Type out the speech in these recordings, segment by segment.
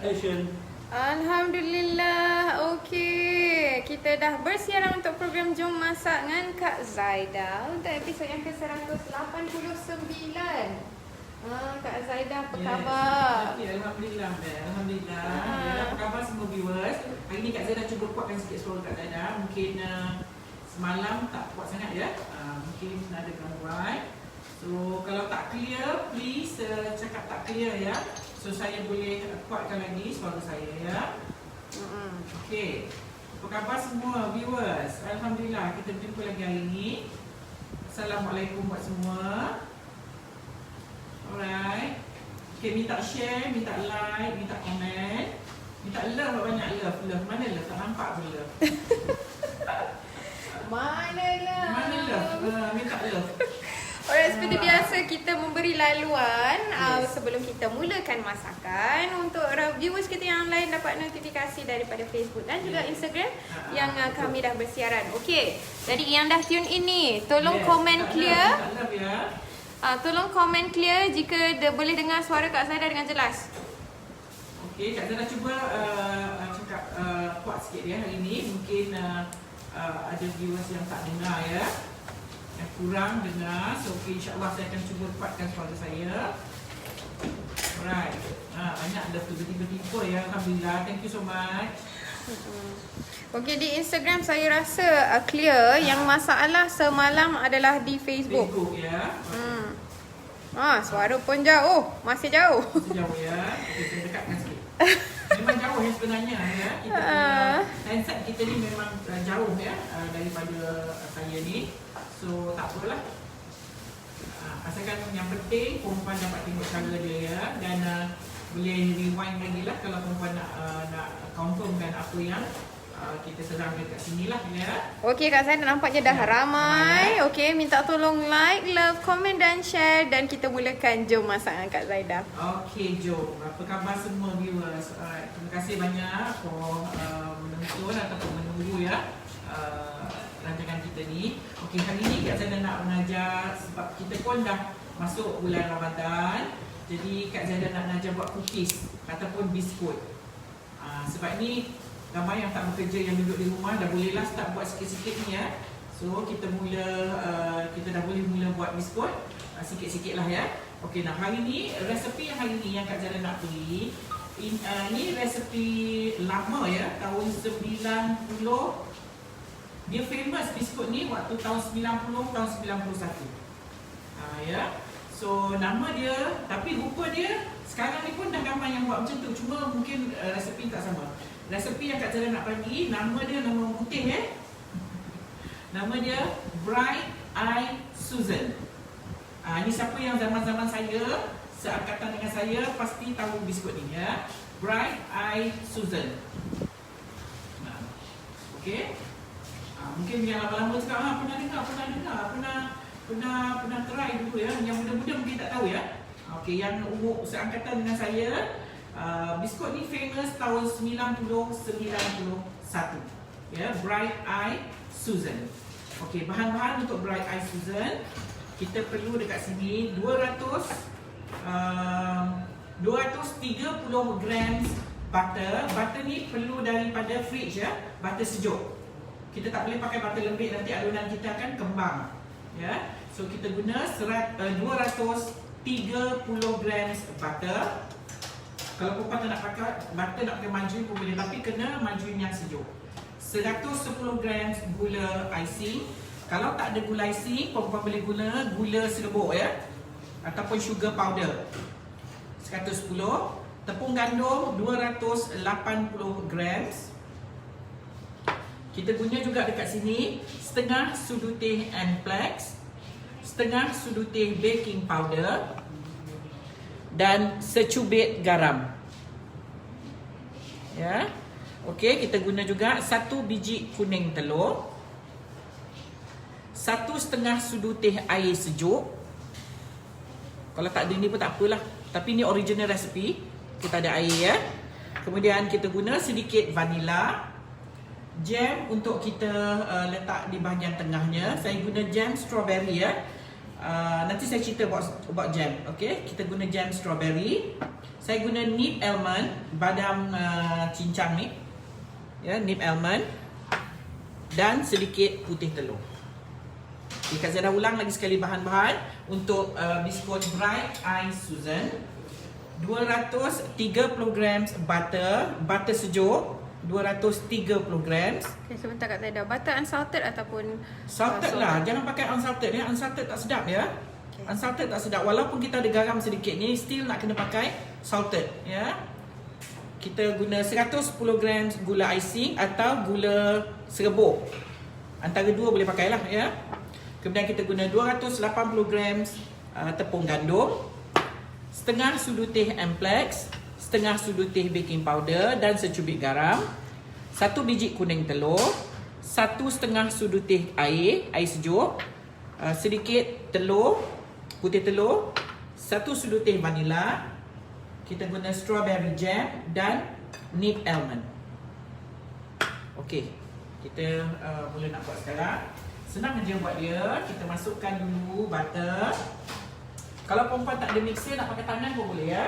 Action. Alhamdulillah, okey. Kita dah bersiaran untuk program Jom Masak dengan Kak Zaida untuk episod yang ke-189. Kak Zaida, apa khabar? Okay, Alhamdulillah. Alhamdulillah. Apa khabar semua viewers? Hari ni Kak Zaida cuba kuatkan sikit suara Kak Zaida. Mungkin semalam tak kuat sangat ya. Mungkin ada gangguan. So kalau tak clear, please cakap tak clear ya. So saya boleh kuatkan lagi suara saya ya. Okey. Apa khabar semua viewers? Alhamdulillah kita berjumpa lagi hari ini. Assalamualaikum buat semua. Alright. Okay, minta share, minta like, minta komen, minta love banyak love. Mana love? Tak nampak pun love. Mana Mana love? Minta love. Alright, seperti biasa kita memberi laluan sebelum kita mulakan masakan untuk viewers kita yang lain dapat notifikasi daripada Facebook dan juga Instagram yang kami dah bersiaran. Okey. Jadi yang dah tune ini, tolong komen clear. Love ya. Tolong komen clear jika boleh dengar suara Kak Zaida dengan jelas. Okey, Kak Zaida cuba cakap kuat sikit ya hari ini. Mungkin ada viewers yang tak dengar ya. Yang kurang dengar. So okay, insyaAllah saya akan cuba kuatkan suara saya. Alright. Banyak dah tiba-tiba ya. Alhamdulillah. Thank you so much. Okey, di Instagram saya rasa clear. Yang masalah semalam adalah di Facebook. Facebook ya. Suara pun jauh. Masih jauh. Masih jauh ya. Okay, saya dekatkan sikit. Memang jauh ya sebenarnya ya. Kita punya handset kita ni memang jauh ya daripada saya ni. So tak apalah. Asalkan yang penting perempuan dapat tengok cara dia ya. Dan boleh rewind lagi lah kalau perempuan nak confirmkan apa yang kita serang dekat sini lah ya. Okey, Kak Zaida nampaknya dah ramai. Okey, minta tolong like, love, komen dan share. Dan kita mulakan Jom Masak dengan Kak Zaida. Okey, jom. Apa khabar semua viewers? Terima kasih banyak for menonton ataupun menunggu ya rancangan kita ni. Okey, hari ni Kak Zaida nak mengajar sebab kita pun dah masuk bulan Ramadan. Jadi Kak Zaida nak mengajar buat cookies ataupun biskut. Sebab ni ramai yang tak bekerja, yang duduk di rumah dah bolehlah start buat sikit-sikit ni ya. So kita dah boleh mula buat biskut sikit-sikit lah ya. Okey, nah hari ni resepi yang hari ni yang Kak Zaida nak beri ini resepi lama ya, tahun 90. Dia famous biskut ni waktu tahun 90, tahun 91 ya. So nama dia, tapi rupa dia sekarang ni pun dah ramai yang buat macam tu. Cuma mungkin resepi tak sama. Resepi yang Kak Zaida nak bagi, nama dia nama putih ya. Nama dia Bright Eye Susan. Ini siapa yang zaman-zaman saya, seangkatan dengan saya, pasti tahu biskut ni ya. Bright Eye Susan. Okey. Mungkin yang lama-lama cakap pernah try dulu ya. Yang muda-muda mungkin tak tahu ya. Okey, yang umur seangkatan dengan saya, biskut ni famous tahun 90-91 ya, Bright Eye Susan. Okey, bahan-bahan untuk Bright Eye Susan kita perlu dekat sini 230 grams butter. Butter ni perlu daripada fridge ya, butter sejuk. Kita tak boleh pakai butter lembik, nanti adunan kita akan kembang ya. So kita guna 230 grams butter. Kalau perempuan nak pakai butter, nak pakai margarine pun boleh, tapi kena margarine yang sejuk. 110 grams gula icing. Kalau tak ada gula icing, perempuan boleh guna gula serbuk ya, ataupun sugar powder. 110. Tepung gandum 280 grams. Kita guna juga dekat sini setengah sudu teh Anplex, setengah sudu teh baking powder dan secubit garam. Ya. Okey, kita guna juga 1 biji kuning telur, 1/2 sudu teh air sejuk. Kalau tak ada ni pun tak apalah, tapi ni original recipe. Kita ada air ya. Kemudian kita guna sedikit vanila. Jam untuk kita letak di bahagian tengahnya. Saya guna jam strawberry ya. Nanti saya cerita about jam. Okay, kita guna jam strawberry. Saya guna nib almond, badam cincang ni. Ya, nib almond. Dan sedikit putih telur. Okay, Kak Zaida ulang lagi sekali bahan-bahan. Untuk biskut Bright Ice Susan, 230 grams butter sejuk, 230 grams. Okay, sebentar Kak Zaida. Butter unsalted ataupun salted lah, jangan pakai unsalted ya. Unsalted tak sedap ya. Okay. Unsalted tak sedap. Walaupun kita ada garam sedikit ni, still nak kena pakai salted ya. Kita guna 110 grams gula icing atau gula serbuk. Antara dua boleh pakai lah ya. Kemudian kita guna 280 grams tepung gandum, setengah sudu teh amplex, setengah sudu teh baking powder dan secubit garam, 1 biji kuning telur, 1,5 sudu teh air sejuk, sedikit telur, putih telur, 1 sudu teh vanila. Kita guna strawberry jam dan nib almond. Okey, kita mula nak buat sekarang. Senang aja buat dia. Kita masukkan dulu butter. Kalau perempuan tak ada mixer, nak pakai tangan pun boleh ya.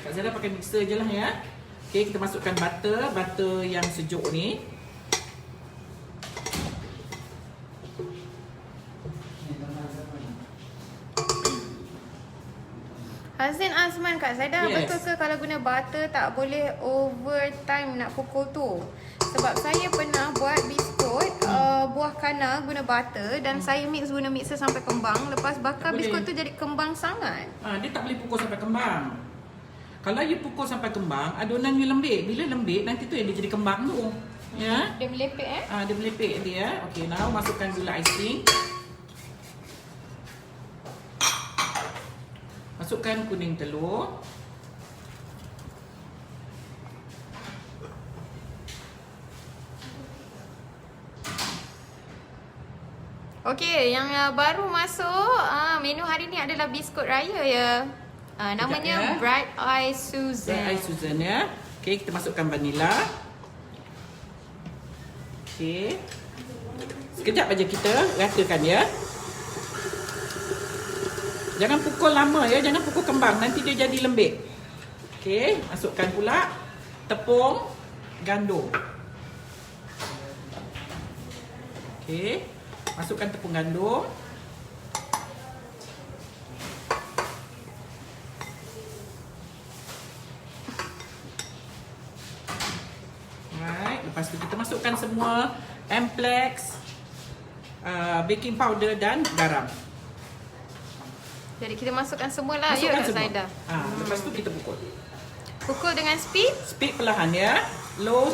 Kak Zaida pakai mixer je lah ya. Okey, kita masukkan butter yang sejuk ni. Hazin Azman, Kak Zaida, Yes. betul ke kalau guna butter tak boleh overtime nak pukul tu? Sebab saya pernah buat biskut buah kana guna butter dan saya guna mixer sampai kembang. Lepas bakar biskut tu jadi kembang sangat. Dia tak boleh pukul sampai kembang. Kalau you pukul sampai kembang, adunan you lembik. Bila lembik, nanti tu yang dia jadi kembang tu. Ya. Dia melepek Dia melepek dia. Okey, now masukkan gula icing. Masukkan kuning telur. Okey, yang baru masuk menu hari ni adalah biskut raya ya. Namanya ya. Bright Ice Susan. Bright Ice Susan ya. Okey, kita masukkan vanila. Okey. Sekejap aja kita ratakan ya. Jangan pukul lama ya, jangan pukul kembang, nanti dia jadi lembik. Okey, masukkan pula tepung gandum. Okey, masukkan tepung gandum. Alright, lepas tu kita masukkan semua amplex, baking powder dan garam. Jadi kita masukkan semualah. Masukkan Kak semua. Zaida. Lepas tu kita pukul. Pukul dengan speed. Speed perlahan ya. Low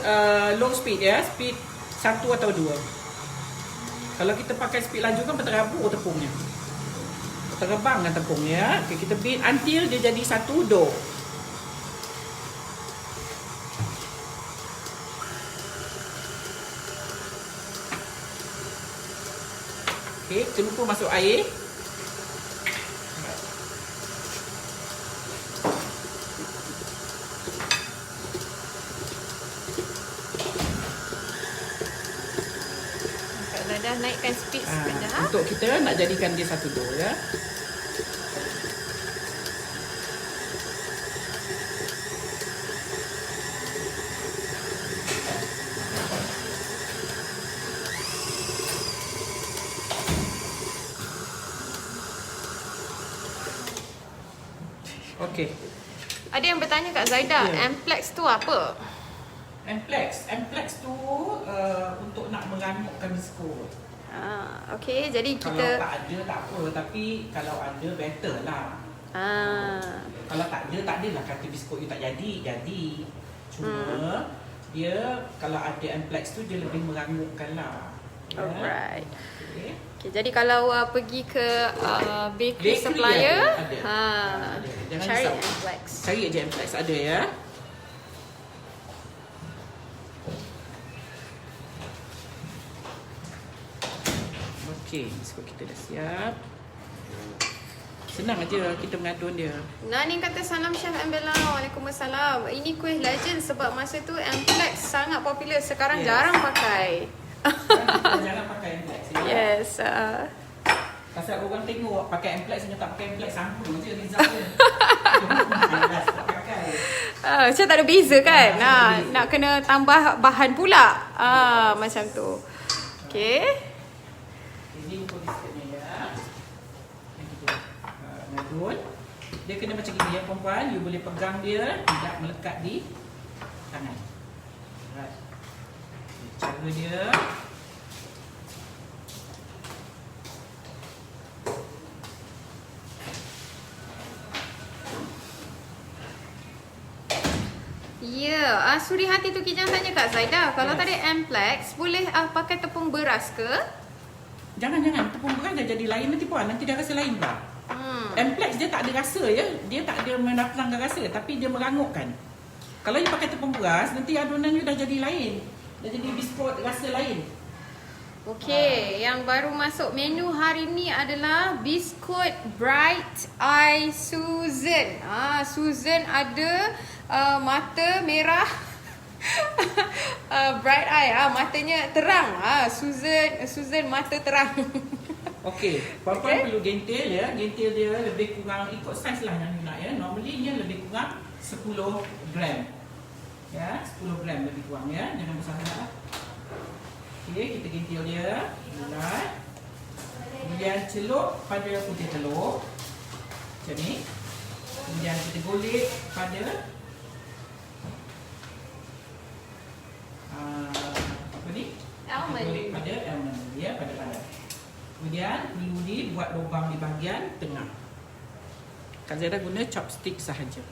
speed ya. Speed 1 atau 2. Kalau kita pakai speed laju kan berterabur tepungnya. Terbang kan tepungnya. Okay, kita beat until dia jadi satu dough. Okay, kita lupa masuk air. Dah naikkan speed sekejap. Untuk kita nak jadikan dia satu dough ya. Okey. Ada yang bertanya Kak Zaida, Ya. amplex tu apa? Amplex tu untuk nak merangkupkan biskut. Okey, jadi Kalau kita tak ada tak apa, tapi kalau ada better lah. Kalau tak ada lah kata biskut you tak jadi. Cuma dia kalau ada amplex tu dia lebih merangkupkan lah. Ya. alright. Okay. Okay, jadi kalau pergi ke bakery supplier, ada. Jangan cari risau. amplex. Cari je amplex ada ya. Okey, biskut kita dah siap. Senang aja kita mengadun dia. Nani kata salam Chef Ambella. Waalaikumsalam. Ini kuih legend sebab masa tu amplex sangat popular. Sekarang Yes. jarang pakai. Jangan pakai amplex ya. Yes. Pasal orang tengok pakai Amplex dengan tak pakai Amplex sama je result dia. Tak pakai. Macam tak ada beza kan? Nak kena tambah bahan pula. Macam tu. Okay. Ini untuk biskutnya ya. Yang kita ngadun. Dia kena macam gini ya perempuan. You boleh pegang dia, tidak melekat di tangan. Right. Cara dia. Ya, Suri Hati tu Kijang tanya Kak Zaida, kalau tak ada Amplex, boleh pakai tepung beras ke? Jangan, tepung beras dah jadi lain nanti puan. Nanti dia rasa lain pula. Amplex dia tak ada rasa ya. Dia tak ada mendatangkan rasa, tapi dia merangukkan. Kalau you pakai tepung beras, nanti adunan you dah jadi lain. Dah jadi biskut rasa lain. Okey, yang baru masuk menu hari ni adalah biskut Bright Eye Susan. Susan ada mata merah. Bright eye, matanya terang. Susan mata terang. Okey, puan-puan perlu gentil ya. Gentil dia lebih kurang ikut saiz lah yang you nak ya. Normally dia lebih kurang 10 gram. Ya, 10 gram lebih kurang ya. Jangan besar sangat. Okey, kita gentil dia. Bulat. Kemudian celup pada putih telur. Macam ni. Kemudian kita golek pada apa ni? Almond. Kita golek pada almond ya, pada padat. Kemudian perlu dibuat lubang di bahagian tengah. Kak Zaida guna chopstick sahaja.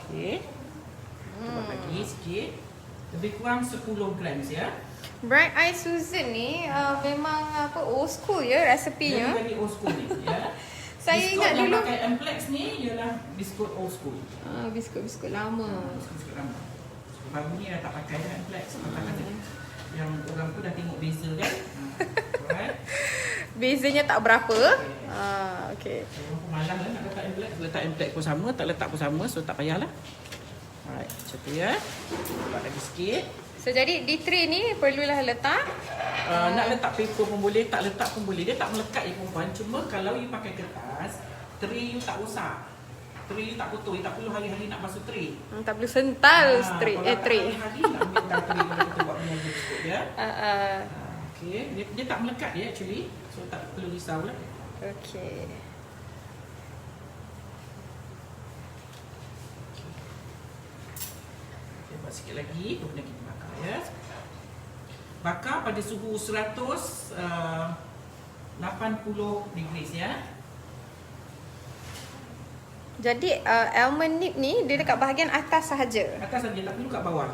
Okey. Buat lagi sikit. Lebih kurang 10 gram ya. Bright Eye Susan ni memang old school ya Dia resepinya. very old school ni ya. Saya biskut ingat yang dulu pakai Amplex ni ialah biskut old school. biskut lama. Biskut lama. Baru ni dah tak pakai dah Amplex. Yang orang pun dah tengok beza kan. Alright. Bezanya tak berapa. Okey. Orang pun malas lah nak letak Amplex. Letak Amplex pun sama, tak letak pun sama. So tak payahlah. Alright, macam tu ya. Buat lagi sikit. So jadi di tray ni perlulah letak Nak letak paper pun boleh, tak letak pun boleh. Dia tak melekat ya perempuan. Cuma kalau you pakai kertas, tray you tak rosak. Tray you tak kotor, you tak perlu hari-hari nak basuh tray. tak perlu sental tray. Kalau Tray. hari-hari nak ambil tray kalau kita buat penyaji biskut ya. Okay. Dia tak melekat ya actually. So tak perlu risau lah. Okey. Okay, buat sikit lagi, kemudian kita bakar ya. Bakar pada suhu 180 degrees ya. Jadi almond nib ni dia dekat bahagian atas sahaja. Atas saja, tak perlu kat bawah.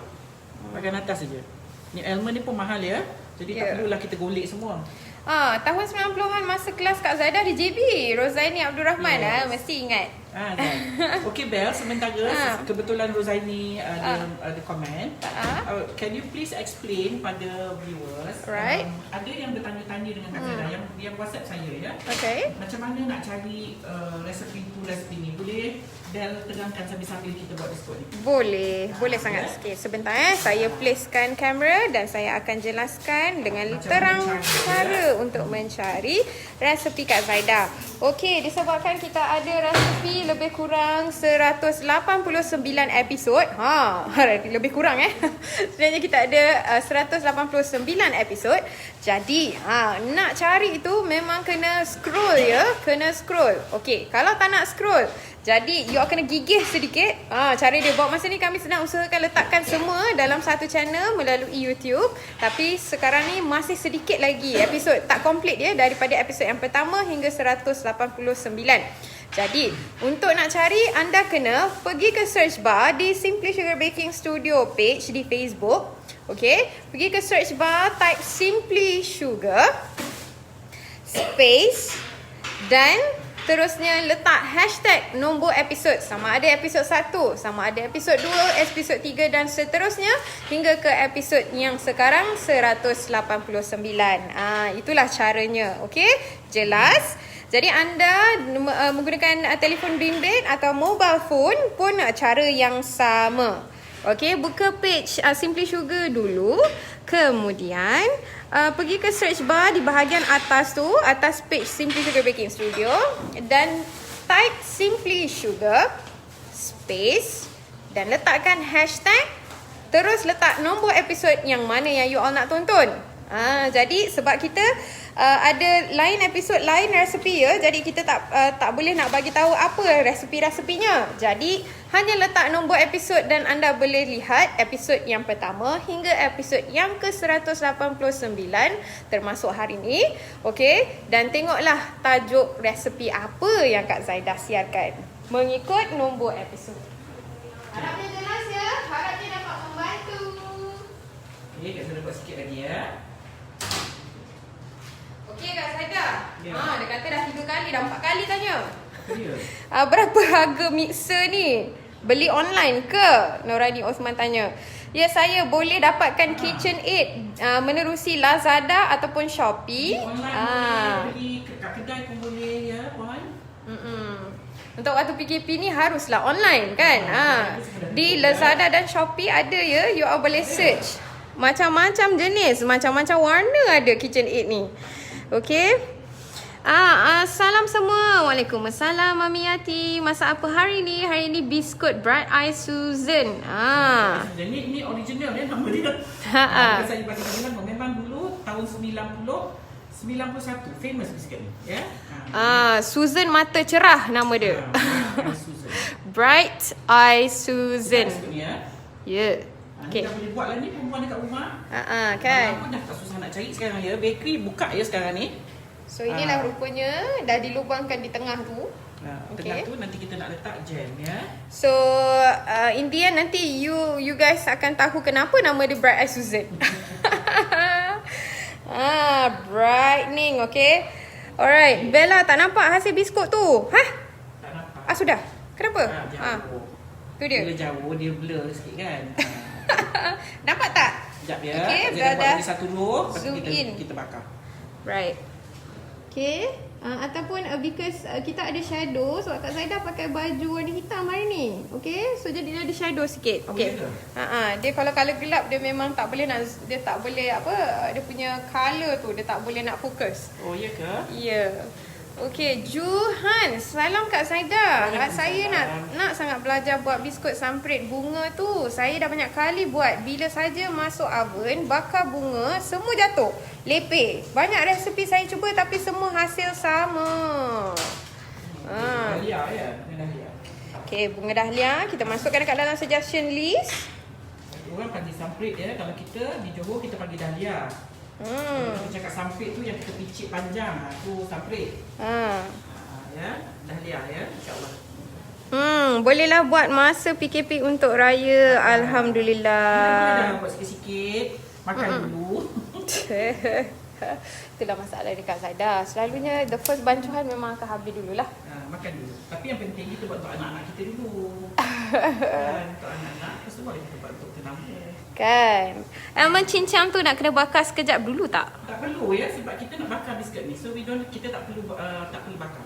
Bahagian atas saja. Ni almond ni pun mahal ya. Jadi tak perlulah kita golek semua. Tahun 90-an masa kelas Kak Zaida di JB, Rozaini Abdul Rahman mesti ingat. Okay Bel, sementara kebetulan Rozaini ada komen. Can you please explain pada viewers? Right. Ada yang bertanya-tanya dengan Kak Zaida yang WhatsApp saya ya. Okay. Macam mana nak cari resepi ni? Boleh Bel terangkan sambil-sambil kita buat biskut ni? Boleh sangat sikit. Sebentar saya placekan kamera dan saya akan jelaskan dengan Macam terang mencari, cara untuk mencari resepi Kak Zaida. Okey, disebabkan kita ada resepi lebih kurang 189 episod. Lebih kurang sebenarnya kita ada 189 episod. Jadi, nak cari itu memang kena scroll ya, kena scroll. Okey, kalau tak nak scroll, jadi you kena gigih sedikit. Cara dia buat masa ni kami sedang usahakan letakkan semua dalam satu channel melalui YouTube. Tapi sekarang ni masih sedikit lagi episod tak komplit ya, daripada episod yang pertama hingga 189. Jadi, untuk nak cari, anda kena pergi ke search bar di Simply Sugar Baking Studio page di Facebook. Okay, pergi ke search bar, type Simply Sugar space dan terusnya letak hashtag nombor episod. Sama ada episod 1, sama ada episod 2, episod 3 dan seterusnya hingga ke episod yang sekarang 189. Itulah caranya. Okey, jelas? Jadi anda menggunakan telefon bimbit atau mobile phone pun cara yang sama. Okay, buka page Simply Sugar dulu. Kemudian pergi ke search bar di bahagian atas tu, atas page Simply Sugar Baking Studio, dan type Simply Sugar space dan letakkan hashtag. Terus letak nombor episod yang mana yang you all nak tonton. Jadi sebab kita ada lain episod, lain resepi ya. Jadi kita tak boleh nak bagi tahu apa resepi-resepinya. Jadi hanya letak nombor episod dan anda boleh lihat episod yang pertama hingga episod yang ke-189 termasuk hari ni. Okey, dan tengoklah tajuk resepi apa yang Kak Zaidah siarkan mengikut nombor episod. Harapnya jelas ya. Harapnya dapat membantu. Okey, Kak Zaidah buat sikit lagi ya. Okey Kak Zaidah. Ya. Dia kata dah 3 kali, dah 4 kali tanya. Ya. Berapa harga mixer ni? Beli online ke? Norani Osman tanya. Ya, saya boleh dapatkan KitchenAid menerusi Lazada ataupun Shopee. Online boleh beli kat kedai pun boleh ya, puan. Untuk waktu PKP ni haruslah online kan. Di Lazada dan Shopee ada ya. You all boleh search. Macam-macam jenis, macam-macam warna ada KitchenAid ni. Okey. Salam semua. Waalaikumsalam Mami Yati. Masak apa hari ni? Hari ni biskut Bright Eye Susan. Ini original ya nama dia. Saya bagi tahu memang dulu tahun 91 famous biskut ni ya. Susan mata cerah nama dia. Susan. Bright Eye Susan. Ya. Ya. Okay. Kita boleh buat lah ni perempuan dekat rumah. Kan. Apa dah tak susah nak cari sekarang ya. Bakery buka ya sekarang ni. So inilah rupanya dah dilubangkan di tengah tu. Tengah tu nanti kita nak letak jam ya. So in the end nanti you guys akan tahu kenapa nama dia Bright Eye Susan. Brightening, okay. Alright, Bella tak nampak hasil biskut tu. Tak nampak. Sudah. Kenapa? Jauh. Tu dia. Bila jauh dia blur sikit kan. Nampak tak? Sekejap ya. Okay, Kita buat dah lagi satu row. zoom in. Kita bakar. Right. Okay. Ataupun because kita ada shadow. Sebab Kak Zaidah pakai baju warna hitam hari ni. Okay. So jadi dia ada shadow sikit. Okay. Dia kalau colour gelap dia memang tak boleh nak. Dia tak boleh apa. Dia punya colour tu dia tak boleh nak fokus. Oh ya ke? Ya. Okay, Juhan, salam Kak Zaidah. Saya nak sangat belajar buat biskut samprit bunga tu. Saya dah banyak kali buat. Bila saja masuk oven, bakar bunga, semua jatuh. Lepeh. Banyak resepi saya cuba tapi semua hasil sama. Dahlia ya, dahlia. Okay, bunga dahlia kita masukkan dekat dalam suggestion list. Orang panggil samprit ya. Kalau kita di Johor kita panggil dahlia. Kalau kita cakap samprit tu yang kita picit panjang, tu samprit. Ya, dahlia ya, insya-Allah. Bolehlah buat masa PKP untuk raya. Alhamdulillah. Dah buat sikit-sikit, makan dulu. Itulah masalah dekat Zaidah. Selalunya the first bancuhan memang akan habis dululah. Makan dulu. Tapi yang penting kita buat untuk anak-anak kita dulu. Untuk anak-anak, lepas tu boleh kita buat untuk tenaga. Kan. Mencincang tu nak kena bakar sekejap dulu tak? Tak perlu ya, sebab kita nak bakar biskut ni. So kita tak perlu bakar.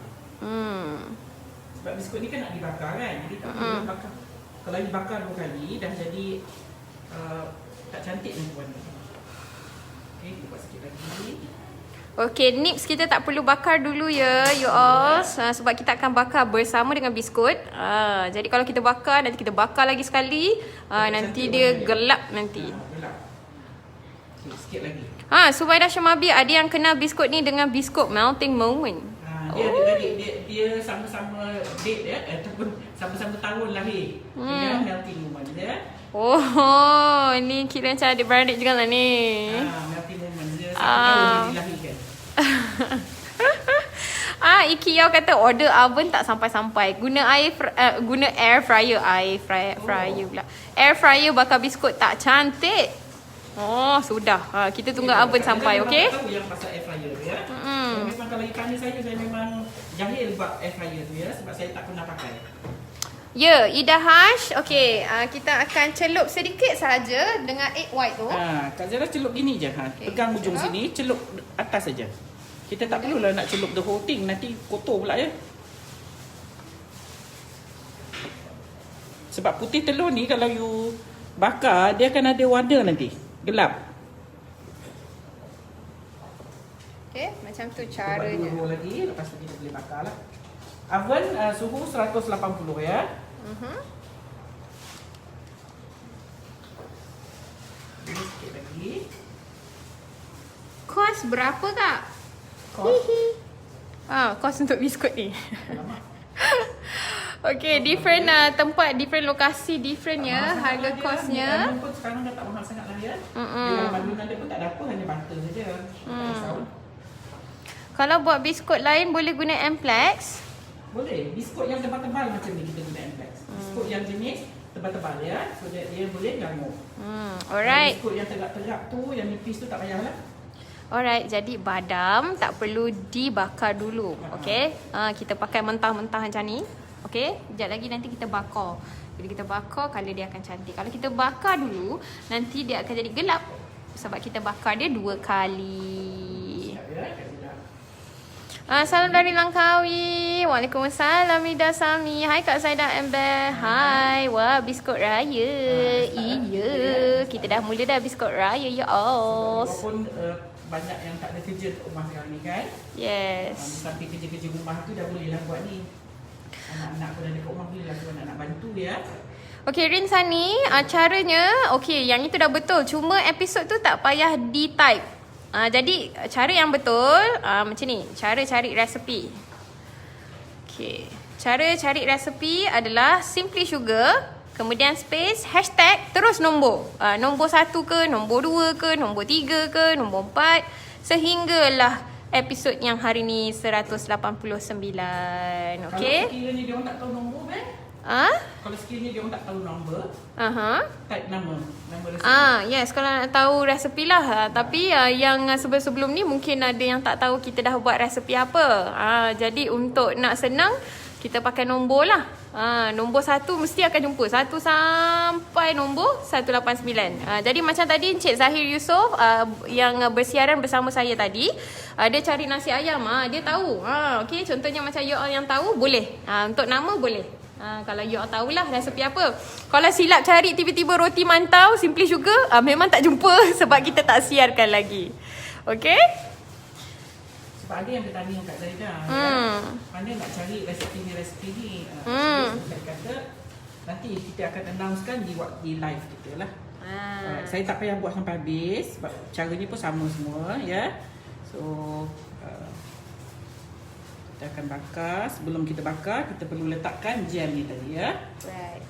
Sebab biskut ni kan nak dibakar kan. Jadi tak perlu bakar. Kalau dibakar 2 kali dah jadi tak cantik ni warna. Okey, kita buat sikit lagi. Okay, nips kita tak perlu bakar dulu ya, you all. Sebab kita akan bakar bersama dengan biskut. Jadi kalau kita bakar, nanti kita bakar lagi sekali. Nanti dia gelap nanti. Gelap. Okay, sikit lagi. Subaidah Syamabi, ada yang kenal biskut ni dengan biskut melting moment. Dia sama-sama date ya, ataupun sama-sama tahun lahir. Dengan melting moment ya. Oh, ni kira macam adik-beradik juga lah ni. Melting moment dia satu tahun dia dilahirkan. Iki Yao kata order oven tak sampai-sampai. Guna air fryer pula. Air fryer bakar biskut tak cantik. Oh, sudah. Kita tunggu oven sampai, okey? Tahu yang pasal air fryer tu ya. Memang kalau tanya saya memang jahil buat air fryer tu ya, sebab saya tak pernah pakai. Ya, Ida Hash. Okey, kita akan celup sedikit saja dengan egg white tu. Kak Zara celup gini je. Pegang ujung sini, celup atas saja. Kita tak perlulah nak celup the whole thing, nanti kotor pula ya. Sebab putih telur ni kalau you bakar, dia akan ada warna nanti. Gelap. Okay, macam tu Buat caranya. dulu lagi, lepas tu kita boleh bakar lah. Oven suhu 180 ya. Sikit lagi. Kos berapa kak? Kos. Kos untuk biskut ni. Alamak. Okay, different tempat, different lokasi, different ya harga kosnya. Diamond pun sekarang dah tak mahal sangat lah ya. Dengan bangunan dia pun tak ada apa, hanya butter saja. Tak risau. Kalau buat biskut lain boleh guna Amplex. Boleh. Biskut yang tebal-tebal macam ni kita guna Amplex. Biskut yang jenis tebal-tebal ya. So dia boleh ganggu. Alright. Biskut yang tegak-tegak tu, yang nipis tu tak payahlah. Alright, jadi badam tak perlu dibakar dulu. Okay, kita pakai mentah-mentah macam ni. Okay, sekejap lagi nanti kita bakar. Bila kita bakar, colour dia akan cantik. Kalau kita bakar dulu, nanti dia akan jadi gelap. Sebab kita bakar dia 2 kali. Siap ya, kat sini. Salam dari Langkawi. Waalaikumsalam Ida Sami. Hai Kak Saidah Amber. Hai. Wah, biskut raya. Iya. Kita dah mula dah biskut raya ya os. Walaupun banyak yang tak ada kerja kat rumah sekarang ni kan. Yes. Sampai kerja-kerja rumah tu dah boleh lah buat ni. Anak-anak pun ada kat rumah boleh lah, anak-anak bantu ya. Okay, Rinsani, caranya, okay, yang itu dah betul. Cuma episod tu tak payah di-type. Jadi, cara yang betul, macam ni. Cara cari resepi. Okay. Cara cari resepi adalah Simply Sugar, kemudian space, hashtag, terus nombor. Nombor 1 ke, nombor 2 ke, nombor 3 ke, nombor 4. Sehinggalah episod yang hari ni 189. Okay? Kalau sekiranya dia orang tak tahu nombor kan? Kalau sekiranya dia orang tak tahu nombor, type nama resepi. Yes, kalau nak tahu resepi lah. Tapi yang sebelum ni mungkin ada yang tak tahu kita dah buat resepi apa. Jadi untuk nak senang, kita pakai nombor lah. Nombor 1 mesti akan jumpa 1 sampai nombor 189. Jadi macam tadi Encik Zahir Yusof yang bersiaran bersama saya tadi, dia cari nasi ayam. Dia tahu. Okay, contohnya macam you all yang tahu boleh. Untuk nama boleh. Kalau you all tahulah resepi apa. Kalau silap cari tiba-tiba roti mantau Simply Sugar, memang tak jumpa sebab kita tak siarkan lagi. Okay? Sebab ada yang bertanya kat saya dah. Mana nak cari resepi ni. Saya kata nanti kita akan announcekan di live kita lah. Saya tak payah buat sampai habis sebab caranya pun sama semua ya. So kita akan bakar. Sebelum kita bakar, kita perlu letakkan jam ni tadi ya. Right.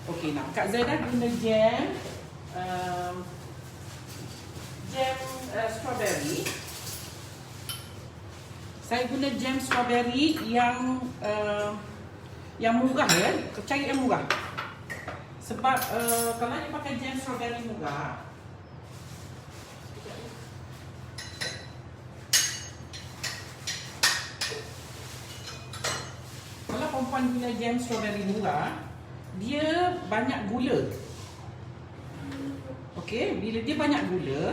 Okey, nak Kak Zaidah guna jam strawberry. Saya guna jam strawberry yang murah ya. Cari yang murah. Sebab kalau dia pakai jam strawberry murah, kalau perempuan guna jam strawberry murah, dia banyak gula. Okey, bila dia banyak gula,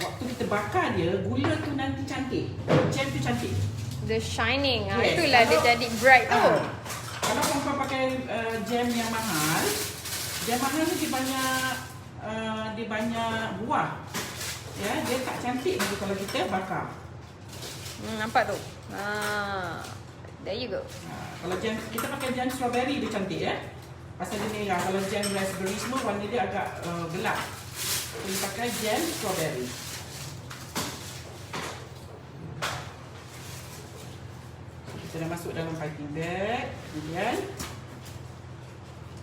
waktu kita bakar dia, gula tu nanti cantik. Jam tu cantik. The shining. Yes. Itulah dia jadi bright tu. Kalau perempuan pakai jam yang mahal, jam mahal ni dia banyak buah. Ya, dia tak cantik lagi kalau kita bakar. Nampak tu. There you go. Kalau jam kita pakai jam strawberry dia cantik ya. Pasal dia merah. Kalau jam raspberry semua warna dia agak gelap. Kita pakai jam strawberry. Kita dah masuk dalam piping bag. Kemudian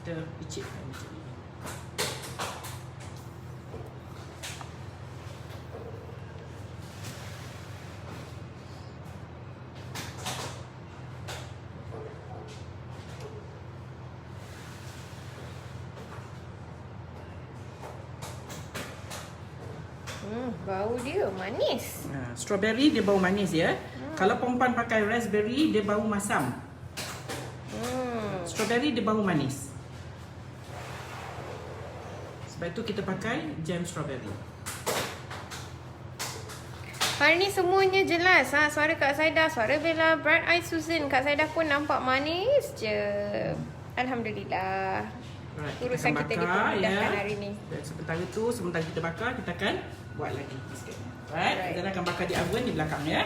kita picitkan macam ni. Bau dia manis. Strawberry dia bau manis ya. Kalau perempuan pakai raspberry dia bau masam. Strawberry dia bau manis. Sebab itu kita pakai jam strawberry. Hari ni semuanya jelas. Suara Kak Saidah, suara Bella, Bright Eye Susan. Kak Saidah pun nampak manis je. Alhamdulillah. Alright, urusan akan kita bakar, dipermudahkan hari ni. Dan sementara kita bakar, kita akan buat lagi biskutnya. Alright, kita akan bakar di oven di belakang ya.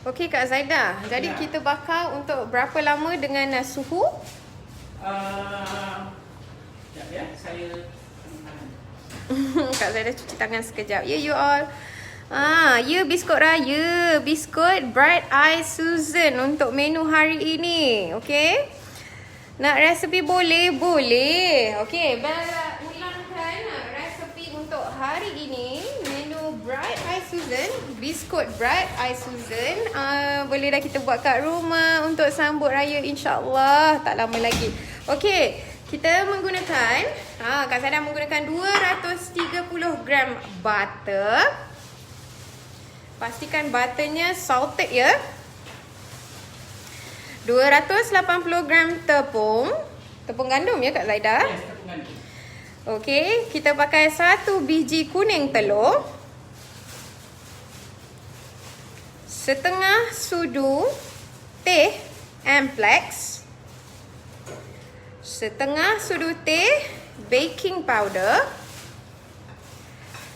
Okey Kak Zaidah, jadi Ya. kita bakar untuk berapa lama dengan suhu? Sekejap ya, saya Kak Zaidah cuci tangan sekejap. Ya, you all. Ya biskut raya, biskut Bright Eye Susan untuk menu hari ini. Okey. Nak resepi boleh? Boleh. Okey, Bella ulangkan resepi untuk hari ini. Menu Bright Eye Susan, biskut Bright Eye Susan. Boleh dah kita buat kat rumah untuk sambut raya insya-Allah. Tak lama lagi. Okey, kita menggunakan Kak Zaidah menggunakan 230 gram butter. Pastikan butternya salted ya. 280 gram tepung. Tepung gandum ya Kak Zaidah. yes, tepung gandum. Okey, kita pakai 1 biji kuning telur. Setengah sudu teh Amplex. Setengah sudu teh baking powder.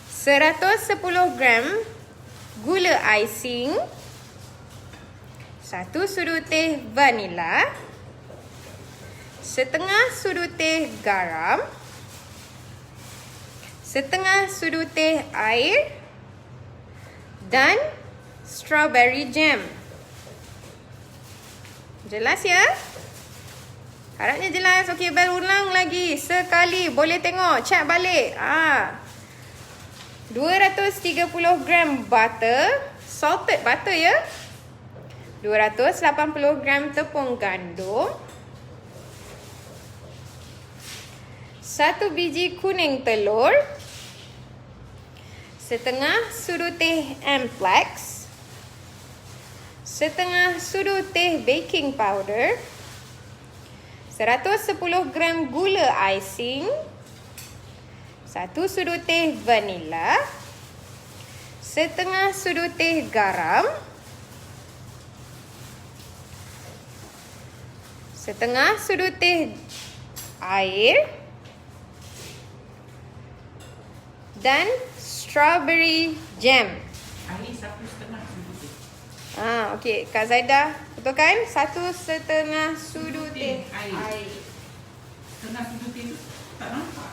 110 gram gula icing. 1 sudu teh vanila. Setengah sudu teh garam. Setengah sudu teh air. Dan strawberry jam. Jelas ya? Harapnya jelas. Okey, Bel ulang lagi sekali. Boleh tengok, check balik. 230 gram butter, salted butter ya. 280 gram tepung gandum. 1 biji kuning telur. Setengah sudu teh Amplex. Setengah sudu teh baking powder. 110 gram gula icing. 1 sudu teh vanila. Setengah sudu teh garam. Setengah sudu teh air. Dan strawberry jam. Air 1,5 sudu teh. Okey, Kak Zaidah betul kan? 1,5 sudu teh air. Setengah sudu teh tu tak nampak.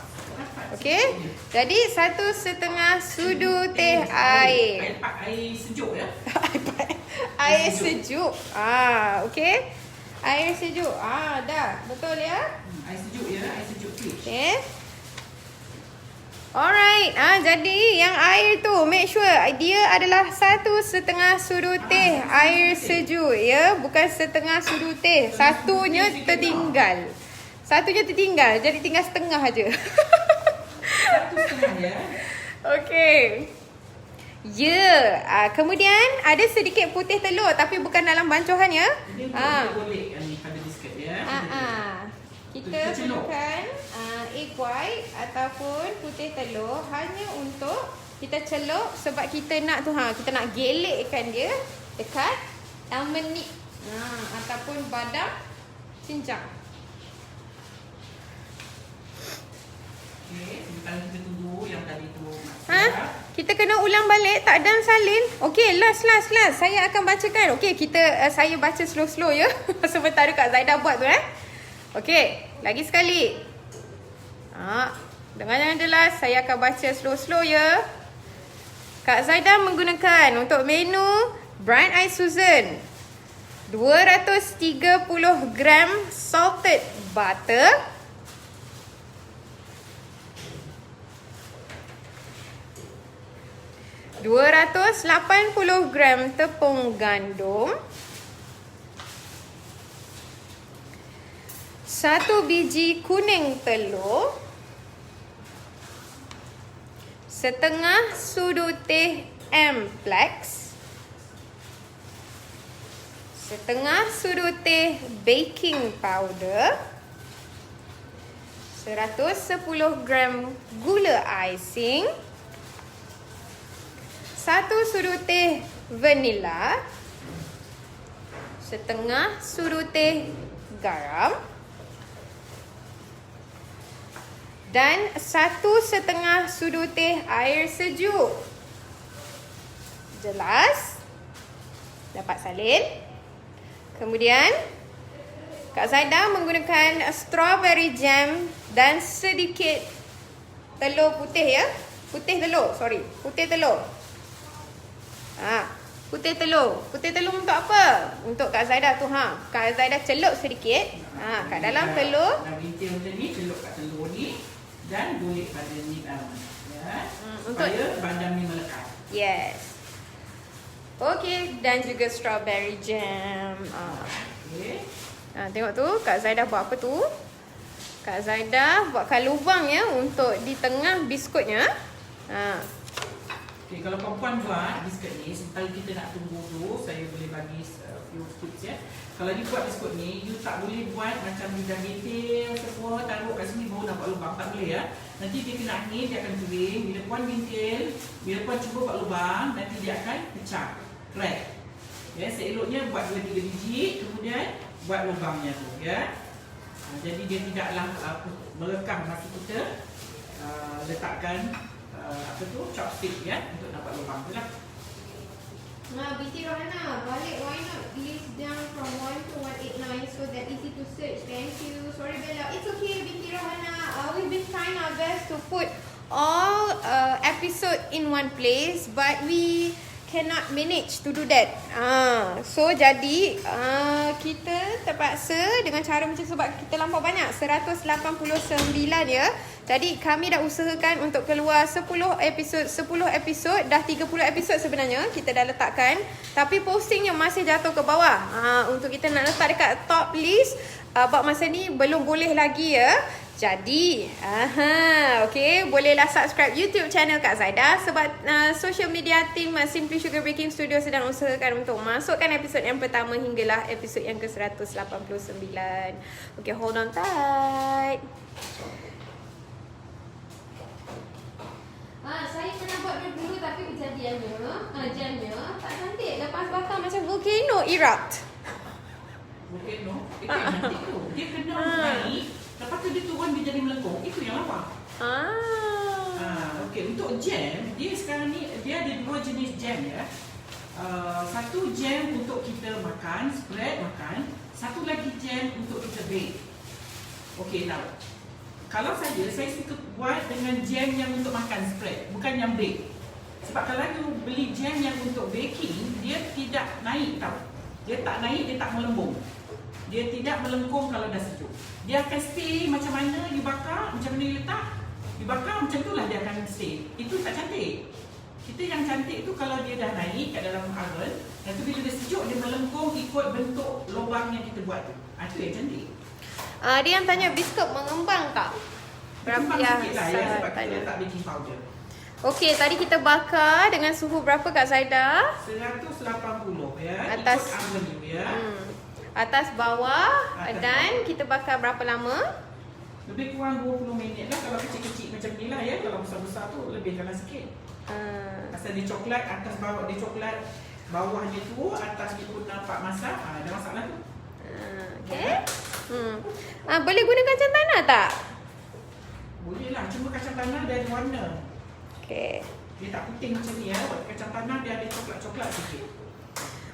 Okey. Jadi 1,5 sudu teh air. Air sejuk ya. Air sejuk. Okey. Air sejuk. Dah. Betul ya? Air sejuk ya, air sejuk please. Okey. Alright. Jadi yang air tu make sure dia adalah 1,5 sudu teh air sejuk ya, bukan setengah sudu teh. Satunya tertinggal. Jadi tinggal setengah aja. 1,5 ya. Okey. Ya, kemudian ada sedikit putih telur tapi bukan dalam bancuhan ya. Ini untuk golek ni pada biskut ya. Kita Kita celuk. gunakan egg white ataupun putih telur hanya untuk kita celup sebab kita nak kita nak gelekkan dia dekat almond nib ataupun badam cincang. Okey, sementara kita tunggu yang tadi tu masuk. Kita kena ulang balik tak dan salin. Okey, last. Saya akan bacakan. Okey, saya baca slow-slow ya. Sementara Kak Zaidah buat tu Okey, lagi sekali. Dengar yang jelas, saya akan baca slow-slow ya. Kak Zaidah menggunakan untuk menu Bright Eye Susan 230 gram salted butter. 280 gram tepung gandum. 1 biji kuning telur. Setengah sudu teh Amplex. Setengah sudu teh baking powder. 110 gram gula icing. 1 sudu teh vanila. setengah sudu teh garam dan 1/2 sudu teh air sejuk. Jelas? Dapat salin? Kemudian Kak Zaidah menggunakan strawberry jam dan sedikit telur putih ya. Putih telur. Putih telur untuk apa? Untuk Kak Zaidah tu Kak Zaidah celup sedikit kat dalam telur. Dan bintil macam ni, celup kat telur ni dan golek pada ni ya. Supaya badam ni melekat. Yes. Okey, dan juga strawberry jam. Okey. Tengok tu Kak Zaidah buat apa tu? Kak Zaidah buatkan lubang ya untuk di tengah biskutnya. Okay, kalau perempuan buat biskut ni, sementara kita nak tunggu tu, saya boleh bagi few tips ya. Kalau you buat biskut ni, you tak boleh buat macam you dah bintil semua, taruh kat sini baru nak buat lubang. Tak boleh ya. Nanti dia kena angin, dia akan kering. Bila puan bintil, bila puan cuba buat lubang, nanti dia akan pecah, crack. Ya, seeloknya buat 2-3 biji, kemudian buat lubangnya tu ya. Jadi dia tidaklah merekam masa kita letakkan apa tu, chopstick ya, untuk dapat lubang tu lah. Binti Rohana, balik why not list down from 1 to 189 so that easy to search. Thank you. Sorry Bella, it's okay Binti Rohana. We've been trying our best to put all episode in one place, but we cannot manage to do that. So jadi kita terpaksa dengan cara macam sebab kita lampau banyak 189 ya. Jadi kami dah usahakan untuk keluar 10 episod dah 30 episod sebenarnya kita dah letakkan, tapi postingnya masih jatuh ke bawah. Untuk kita nak letak dekat top list buat masa ni belum boleh lagi ya. Jadi, okay, bolehlah subscribe YouTube channel Kak Zaidah sebab social media team Simply Sugar Baking Studio sedang usahakan untuk masukkan episod yang pertama hinggalah episod yang ke-189. Okay, hold on tight. Saya pernah buat dulu tapi jamnya tak cantik. Lepas bakar macam volcano erupt. Volcano? Itu yang cantik tu. Dia kena naik. Lepas tu dia turun, dia jadi melengkung. Itu yang lawa. Okey, untuk jam, dia sekarang ni dia ada 2 jenis jam ya. Satu jam untuk kita makan, spread makan. Satu lagi jam untuk kita bake. Okey, now kalau saya suka buat dengan jam yang untuk makan, spread, bukan yang bake. Sebab kalau you beli jam yang untuk baking, dia tidak naik tau. Dia tak naik, dia tak melembung. Dia tidak melengkung kalau dah sejuk. Dia akan stay macam mana dibakar, macam mana letak, dibakar macam itulah dia akan stay. Itu tak cantik. Kita yang cantik tu kalau dia dah naik kat dalam oven, dan tu bila dia sejuk dia melengkung ikut bentuk lubang yang kita buat tu. Itu yang cantik. Dia yang tanya biskut mengembang tak? Berapa sikit lah ya, sebab kita letak baking powder. Okey, tadi kita bakar dengan suhu berapa Kak Zaidah? 180 ya. Atas ikut oven you ya. Atas bawah dan kita bakar berapa lama? Lebih kurang 20 minit lah. Kalau kecil-kecil macam ni lah ya. Kalau besar-besar tu lebihkanlah sikit. Asal dia coklat, atas bawah dia coklat, bawahnya tu, atas dia pun nampak masak. Ada masalah tu. Okey. Boleh guna kacang tanah tak? Boleh lah. Cuma kacang tanah dia ada warna. Okey. Dia tak putih macam ni ya. Kacang tanah dia ada coklat-coklat sikit.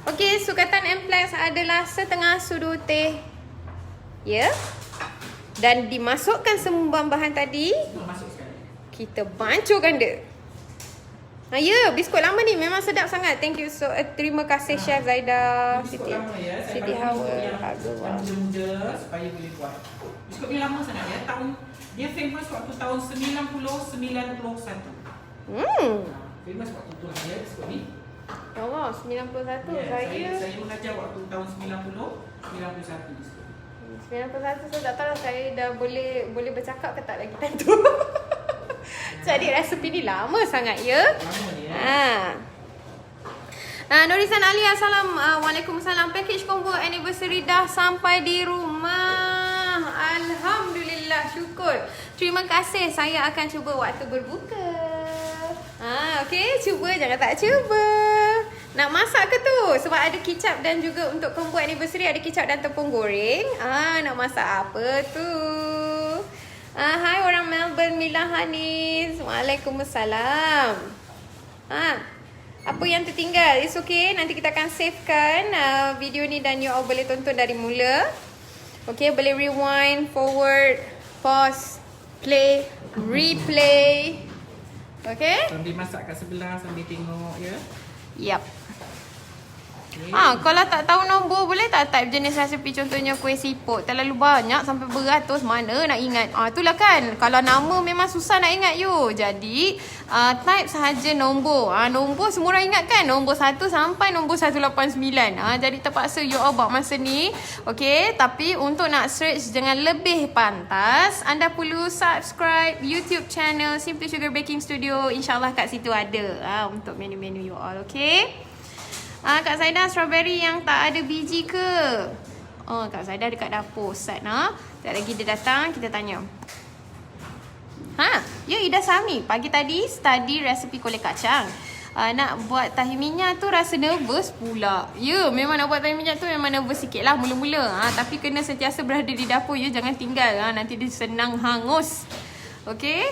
Okey, sukatan Amplex adalah setengah sudu teh. Ya. Dan dimasukkan semua bahan tadi. Masuk sekali. Kita bancuhkan dia. Ya, biskut lama ni memang sedap sangat. Thank you so terima kasih Chef Zaidah. Biskut lama ya. Siti Hawa. Yang muda-muda supaya boleh buat. Biskut ni lama sangat ya. Dia famous waktu tahun 90-91. Famous waktu tu lah ya biskut ni. Ya Allah, 91 saya mengajar waktu tahun 90-91 biskut. 91 saya tak tahu lah saya dah boleh bercakap ke tak lagi time tu. Jadi resepi ni lama sangat ya. Lama ni ya. Nurisan Ali, Waalaikumsalam. Package combo anniversary dah sampai di rumah. Alhamdulillah, syukur. Terima kasih. Saya akan cuba waktu berbuka. Okey, cuba jangan tak cuba. Nak masak ke tu? Sebab ada kicap dan juga untuk combo anniversary ada kicap dan tepung goreng. Nak masak apa tu? Hai orang Melbourne, Mila Hanis. Waalaikumsalam. Apa yang tertinggal? It's okay. Nanti kita akan savekan video ni dan you all boleh tonton dari mula. Okay, boleh rewind, forward, pause, play, replay. Okay? Sambil masak kat sebelah, sambil tengok ya. Yup. Okay. Kalau tak tahu nombor, boleh tak type jenis resepi, contohnya kuih siput. Terlalu banyak sampai beratus, mana nak ingat. Itulah kan, kalau nama memang susah nak ingat you. Jadi type sahaja nombor. Nombor semua orang ingat kan, nombor 1 sampai nombor 189. Jadi terpaksa you all buat masa ni. Okay, tapi untuk nak search dengan lebih pantas, anda perlu subscribe YouTube channel Simply Sugar Baking Studio. InsyaAllah kat situ ada untuk menu-menu you all. Okay, Kak Zaidah, strawberry yang tak ada biji ke? Kak Zaidah dekat dapur Ustaz. Tak lagi dia datang, kita tanya. Ya, Ida Sami. Pagi tadi study resepi kolek kacang. Nak buat tahi minyak tu rasa nervous pula. Ya, memang nak buat tahi minyak tu memang nervous sikit lah mula-mula. Tapi kena sentiasa berada di dapur ya, jangan tinggal. Nanti dia senang hangus. Okay,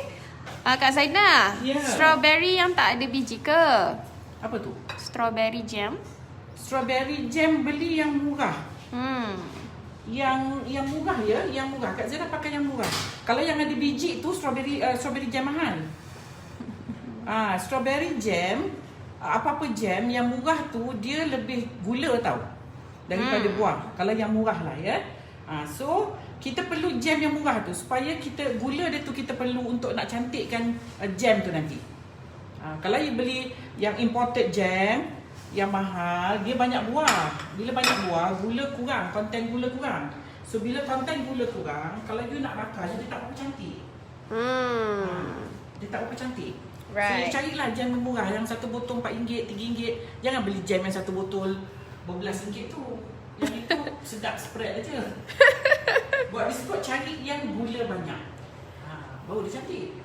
Kak Zaidah, strawberry yang tak ada biji ke? Apa tu? Strawberry jam. Strawberry jam beli yang murah. Yang murah ya, yang murah. Kak Zara pakai yang murah. Kalau yang ada biji tu strawberry jam mahal. Strawberry jam, apa-apa jam yang murah tu dia lebih gula tau daripada buah. Kalau yang murah lah ya. So kita perlu jam yang murah tu supaya kita gula dia tu kita perlu untuk nak cantikkan jam tu nanti. Kalau you beli yang imported jam yang mahal, dia banyak buah. Bila banyak buah, gula kurang, konten gula kurang. So bila konten gula kurang, kalau you nak makan, dia tak berapa cantik. Dia tak berapa cantik. Right. So carilah jam yang murah, yang satu botol RM4, RM3. Jangan beli jam yang satu botol berbelas ringgit tu. Yang itu sedap spread aja. Buat biskut cari yang gula banyak. Baru dia cantik.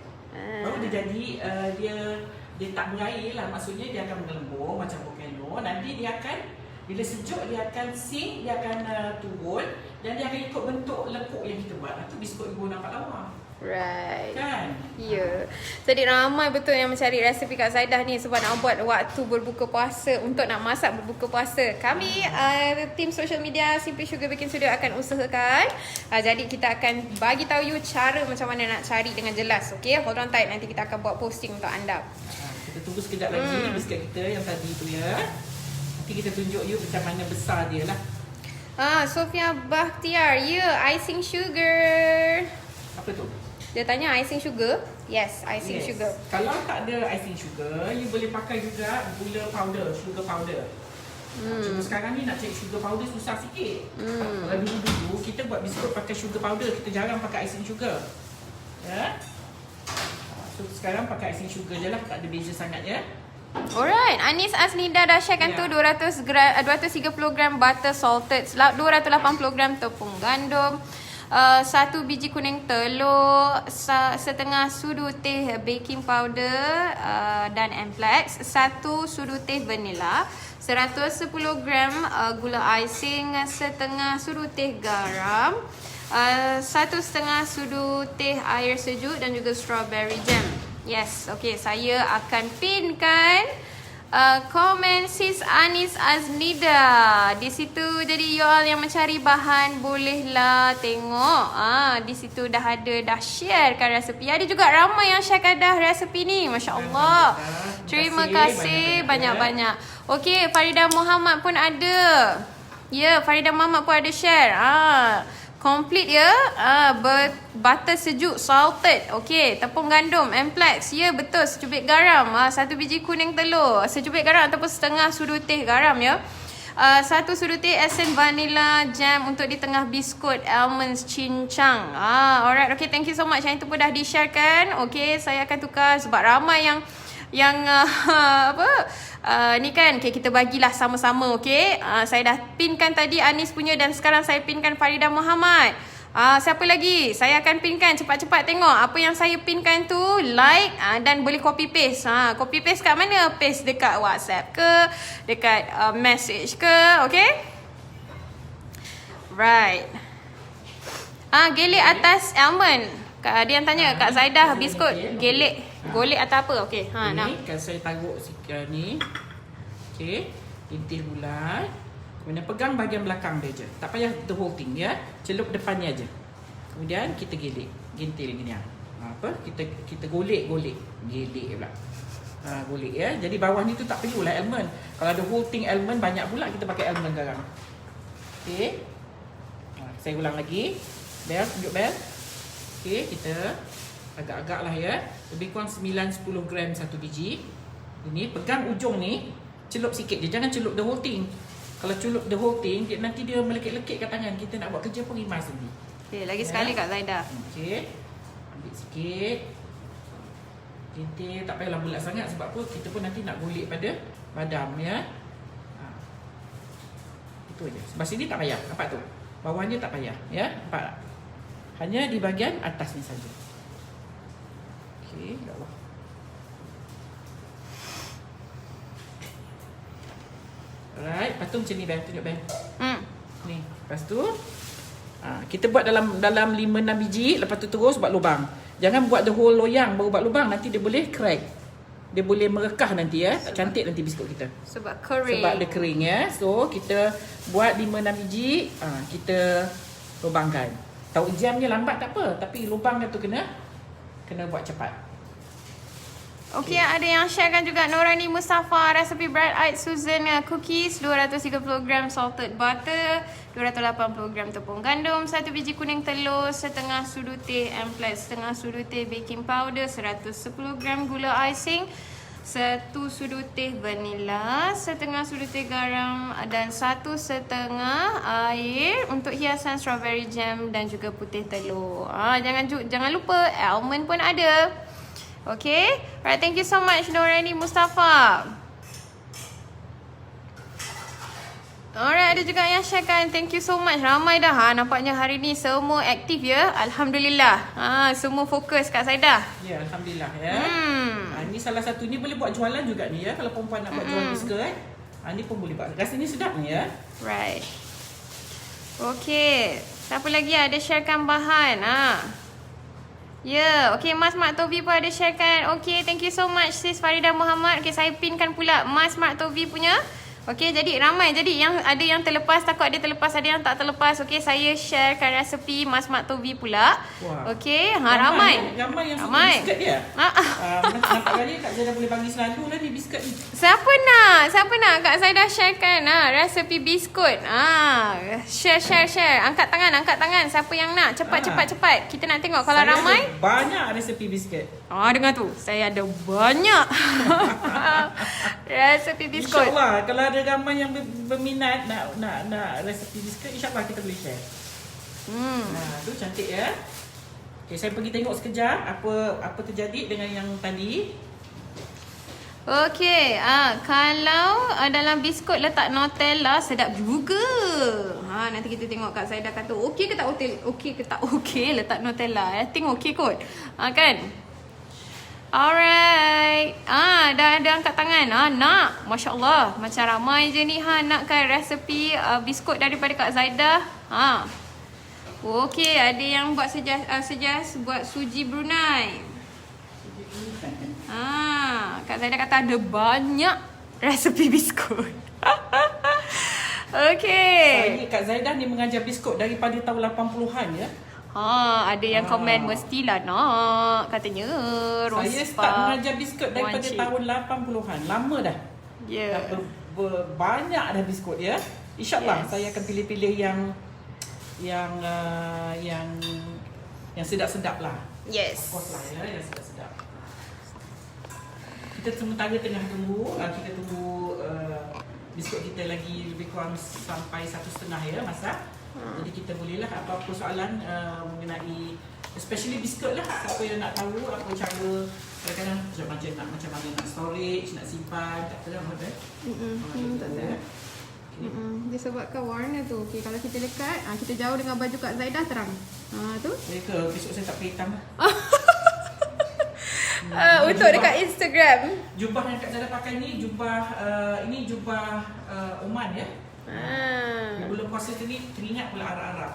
Baru dia jadi dia tak berair lah, maksudnya dia akan menggelembung macam volcano. Nanti dia akan, bila sejuk dia akan sink, dia akan turun dan dia akan ikut bentuk lekuk yang kita buat. Itu biskut ibu nampak lawa. Right. Kan? Ya. Jadi ramai betul yang mencari resepi Kak Zaidah ni sebab nak buat waktu berbuka puasa, untuk nak masak berbuka puasa. Kami tim social media Simply Sugar Baking Studio akan usahakan. Jadi kita akan bagi tahu you cara macam mana nak cari dengan jelas. Okay, hold on tight, nanti kita akan buat posting untuk anda. Kita tunggu sekejap lagi biskut kita yang tadi tu ya. Nanti kita tunjuk you macam mana besar dia lah. Sofia Bakhtiar, ya, icing sugar. Apa tu? Dia tanya icing sugar. Yes, icing sugar. Kalau tak ada icing sugar, you boleh pakai juga gula powder, sugar powder. Cuma sekarang ni nak cari sugar powder susah sikit. Kalau dulu-dulu kita buat biskut pakai sugar powder, kita jarang pakai icing sugar. Ya. So sekarang pakai icing sugar je lah, tak ada beza sangat ya. Alright, Anis Asnida dah sharekan tu 230 gram butter salted, 280 gram tepung gandum, 1 biji kuning telur, setengah sudu teh baking powder dan Amplex, 1 sudu teh vanilla, 110 gram gula icing, setengah sudu teh garam, 1,5 sudu teh air sejuk dan juga strawberry jam. Yes, okay, saya akan pinkan komen sis Anis Aznida di situ. Jadi you all yang mencari bahan bolehlah tengok. Di situ dah ada, dah sharekan resepi. Ada juga ramai yang sharekan dah resepi ni. Masya-Allah. Terima kasih banyak-banyak. Okey, Farida Muhammad pun ada. Ya, Farida Muhammad pun ada share. Complete ya. Butter sejuk salted. Okey, tepung gandum Amplex. Ya, betul, secubit garam, 1 biji kuning telur, secubit garam ataupun setengah sudu teh garam ya. 1 sudu teh esen vanilla jam untuk di tengah biskut almonds cincang. Alright, okay, thank you so much. Yang itu pun dah di-sharekan. Okay, saya akan tukar sebab ramai yang ni kan, okay, kita bagilah sama-sama. Okay, saya dah pinkan tadi Anis punya dan sekarang saya pinkan Farida Muhammad. Siapa lagi? Saya akan pinkan. Cepat-cepat tengok. Apa yang saya pinkan tu, like dan boleh copy paste. Copy paste kat mana? Paste dekat WhatsApp ke, dekat message ke, okay? Right. Gelik atas almond. Ada yang tanya Kak Zaidah, biskut gelik golek atau apa? Okey. Nak. Ni kan saya taruh ni. Okey. Intil bulat. Kemudian pegang bahagian belakang dia je. Tak payah the whole thing ya. Celup depannya je. Kemudian kita gelik. Gintil gini apa? Kita golek. Gelik pula. Golek ya. Jadi bawah ni tu tak perlulah almond. Kalau ada whole thing almond banyak pula kita pakai almond sekarang. Okey. Saya ulang lagi. Bel, tunjuk bel. Okey, kita agak-agak lah ya. Lebih kurang 9-10 gram satu biji. Ini pegang ujung ni, celup sikit je. Jangan celup the whole thing. Kalau celup the whole thing, nanti dia melekit-lekit kat tangan. Kita nak buat kerja pun rimas nanti. Okey, lagi sekali Kak Zaidah. Okey. Ambil sikit. Kintil, tak payahlah bulat sangat sebab apa? Kita pun nanti nak golek pada badam ya. Itu aja. Sebelah sini tak payah. Nampak tu? Bawahnya tak payah ya. Nampak tak? Hanya di bahagian atas ni saja. Okey, ya Allah. Alright, lepas tu macam ni bang, tunjuk bang. Ni, lepas tu kita buat dalam 5-6 biji, lepas tu terus buat lubang. Jangan buat the whole loyang baru buat lubang, nanti dia boleh crack. Dia boleh merekah nanti ya. Tak cantik nanti biskut kita. Sebab kering. Sebab dia kering ya. So kita buat 5-6 biji, kita lubangkan. Tahu jamnya lambat tak apa, tapi lubangnya tu kena buat cepat. Okey, ada yang sharekan juga Norani Mustafa resepi Bright Eyed Susan cookies 230 gram salted butter, 280 gram tepung gandum, 1 biji kuning telur, setengah sudu teh amplas, setengah sudu teh baking powder, 110 gram gula icing, 1 sudu teh vanila, setengah sudu teh garam dan 1 setengah air untuk hiasan strawberry jam dan juga putih telur. Jangan lupa almond pun ada. Okay, alright, thank you so much Norani Mustafa. Alright, ada juga yang sharekan. Thank you so much. Ramai dah. Nampaknya hari ni semua aktif ya. Alhamdulillah. Semua fokus Kak Zaidah. Ya, Alhamdulillah ya. Ini salah satu ni boleh buat jualan juga ni ya. Kalau perempuan nak buat jual biskut, ni pun boleh buat. Rasanya sedap ni ya. Right. Okay. Siapa lagi ada sharekan bahan? Ya, okay, Mas Mak Tovi pun ada sharekan. Okay, thank you so much sis Farida Muhammad. Okay, saya pinkan pula Mas Mak Tovi punya. Okay, jadi ramai. Jadi yang ada yang terlepas, takut ada terlepas, ada yang tak terlepas. Okay, saya sharekan resepi Mas Mak Tovi pula. Wah. Okay, ramai. Ramai yang suka biskut dia. Nampak kali Kak Zaidah boleh bagi selalu lah ni biskut ni. Siapa nak Kak Zaidah sharekan resepi biskut. Share. Angkat tangan. Siapa yang nak? Cepat. Kita nak tengok kalau saya ramai. Ada banyak resepi biskut. Dengar tu. Saya ada banyak resepi biskut. InsyaAllah kalau ada ramai yang berminat nak resepi biskut, insyaAllah kita boleh share. Tu cantik ya. Okay, saya pergi tengok sekejap apa terjadi dengan yang tadi. Okey, kalau dalam biskut letak Nutella sedap juga. Nanti kita tengok Kak Zaidah kata okey ke tak okey letak Nutella. I think okey kot. Kan? Alright. Dah ada angkat tangan. Nak. Masya-Allah. Macam ramai je ni nakkan resepi biskut daripada Kak Zaidah. Okey, ada yang buat suggest buat suji Brunei. Kak Zaidah kata ada banyak resepi biskut. Okey. Kak Zaidah ni mengajar biskut daripada tahun 80-an ya. Ada yang komen mestilah nak katanya. Saya start mengajar biskut daripada tahun 80-an. Lama dah. Ya. Banyak dah biskut ya. InsyaAllah saya akan pilih-pilih yang sedap-sedap lah. Yes. Of course lah ya, yang sedap-sedap. Kita sementara tengah tunggu, biskut kita lagi lebih kurang sampai 1.5 ya masak. Jadi kita bolehlah apa-apa soalan mengenai especially biskut lah. Siapa yang nak tahu apa cara kadang-kadang macam mana nak storage, nak simpan, tak tahu apa dah. Tak ada. Disebabkan warna tu. Okey, kalau kita dekat, kita jauh dengan baju Kak Zaidah terang. Tu. Ya ke? Besok saya tak pakai hitam lah. Untuk dekat Instagram. Jubah yang Kak Zada pakai ni jubah ini jubah Oman ya. Bulan puasa ni teringat pula Arab-Arab.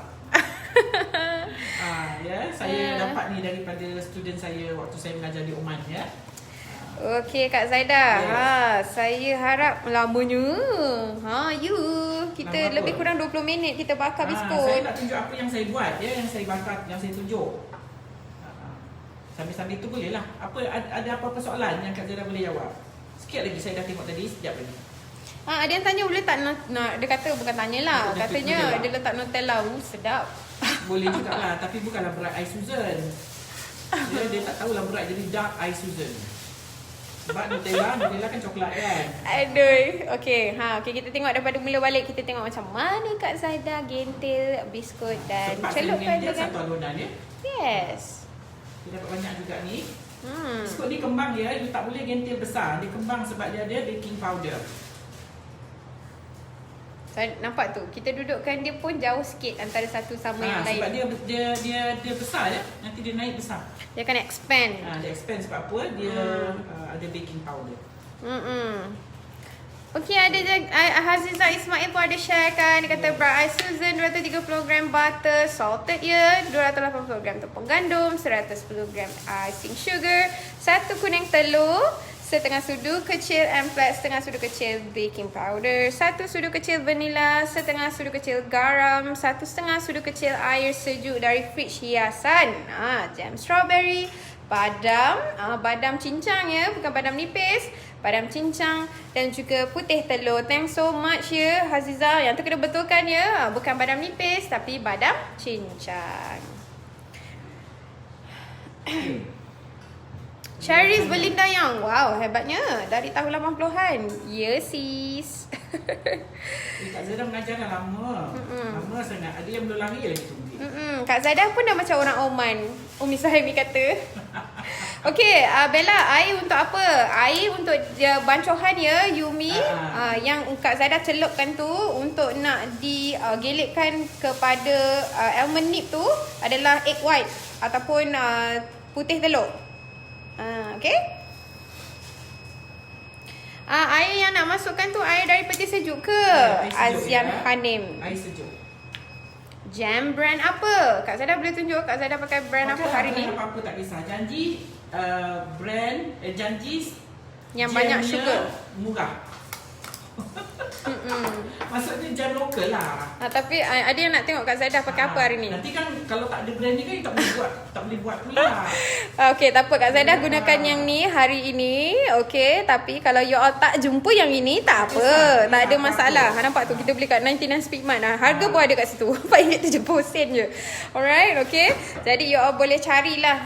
Ya, saya dapat ni daripada student saya waktu saya mengajar di Oman ya. Okey Kak Zaida. Yes. Saya harap lamanya. Kita Lama lebih apa? kurang 20 minit kita bakar Saya biskut. nak tunjuk apa yang saya buat ya, yang saya bakar, yang saya tunjuk. Sambil-sambil tu boleh lah. Ada apa-apa soalan yang Kak Zada boleh jawab? Sikit lagi saya dah tengok tadi, sekejap lagi. Ada yang tanya boleh tak nak dia kata bukan tanyalah. Dia Katanya Nutella. dia letak Nutella. Sedap. Boleh juga lah, tapi bukanlah bright eye Susan. Dia tak tahulah bright, jadi dark eye Susan. Sebab Nutella kan coklat kan. Aduh. Okey, okey kita tengok daripada mula balik, kita tengok macam mana Kak Zaida gentil biskut dan Cepat celupkan dia dengan satu alunan ya. yes. Dia dapat banyak juga ni. Biskut ni kembang dia, you tak boleh gentil besar. Dia kembang sebab dia ada baking powder. Saya nampak tu. Kita dudukkan dia pun jauh sikit antara satu sama yang lain. Sebab dia besar ya. Nanti dia naik besar. Dia akan expand. Dia expand sebab apa? Dia ada baking powder. Okey, ada Haziza Ismail pun ada share kan. Dia kata Bright Eye Susan 230 gram butter salted ya, 280 gram tepung gandum, 110 gram icing sugar, 1 kuning telur, setengah sudu kecil amplat, setengah sudu kecil baking powder, 1 sudu kecil vanila, setengah sudu kecil garam, 1 setengah sudu kecil air sejuk dari fridge hiasan, jam strawberry, badam, badam cincang ya, bukan badam nipis, badam cincang dan juga putih telur. Thanks so much ya Haziza. Yang tu kena betulkan ya, bukan badam nipis tapi badam cincang. Charis Belinda Yang. Wow, hebatnya. Dari tahun 80-an. Ya, sis. Kak Zada mengajar dah lama. Lama sangat. Ada yang belum lahir lagi tu mungkin. Kak Zaida pun dah macam orang Oman. Umi Sahimi kata. Okey, Bella, air untuk apa? Air untuk bancohan ya, Yumi. Yang Kak Zaida celupkan tu untuk nak digelitkan kepada almond nib tu adalah egg white ataupun putih telur. Okay. Air yang nak masukkan tu air dari peti sejuk ke? Air sejuk, Azian ya. Hanim. Air sejuk. Jam brand apa? Kak Zaida boleh tunjuk Kak Zaida pakai brand apa hari ni? Apa-apa tak kisah. Janji brand janji Yang banyak jamnya sugar. murah. Maksudnya jam lokal lah. Tapi ada yang nak tengok Kak Zaida pakai apa hari ni? Nanti kan kalau tak ada brand ni kan tak boleh buat pula. Okey, tak apa Kak Zaida gunakan yang ni hari ini. Okey, tapi kalau you all tak jumpa yang ini tak apa. Tak ada masalah. Nampak tu kita beli kat 99 Speedmart. Harga pun ada kat situ. RM4.70 je. Alright, okey. Jadi you all boleh carilah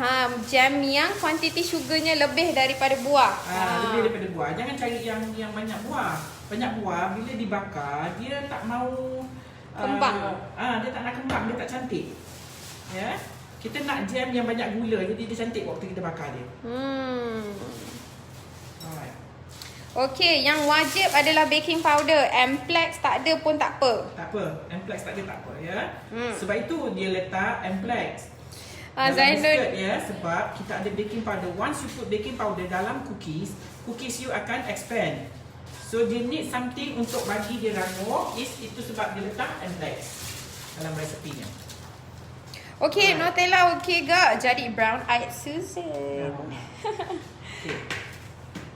jam yang kuantiti sugarnya lebih daripada buah. Lebih daripada buah. Jangan cari yang banyak buah. Banyak buah bila dibakar dia tak mau kembang. Dia tak nak kembang, dia tak cantik. Ya. Kita nak jam yang banyak gula jadi dia cantik waktu kita bakar dia. Alright. Okey, yang wajib adalah baking powder. Amplex tak ada pun tak apa. Tak apa, Amplex tak ada tak apa ya. Sebab itu dia letak Amplex. Zainul Ya, sebab kita ada baking powder. Once you put baking powder dalam cookies you akan expand. So dia need something untuk bagi dia rangup. Itu sebab dia letak Amplex dalam resepinya. Okey, Nutella okey gak? Jadi brown eyed Susan. Okay.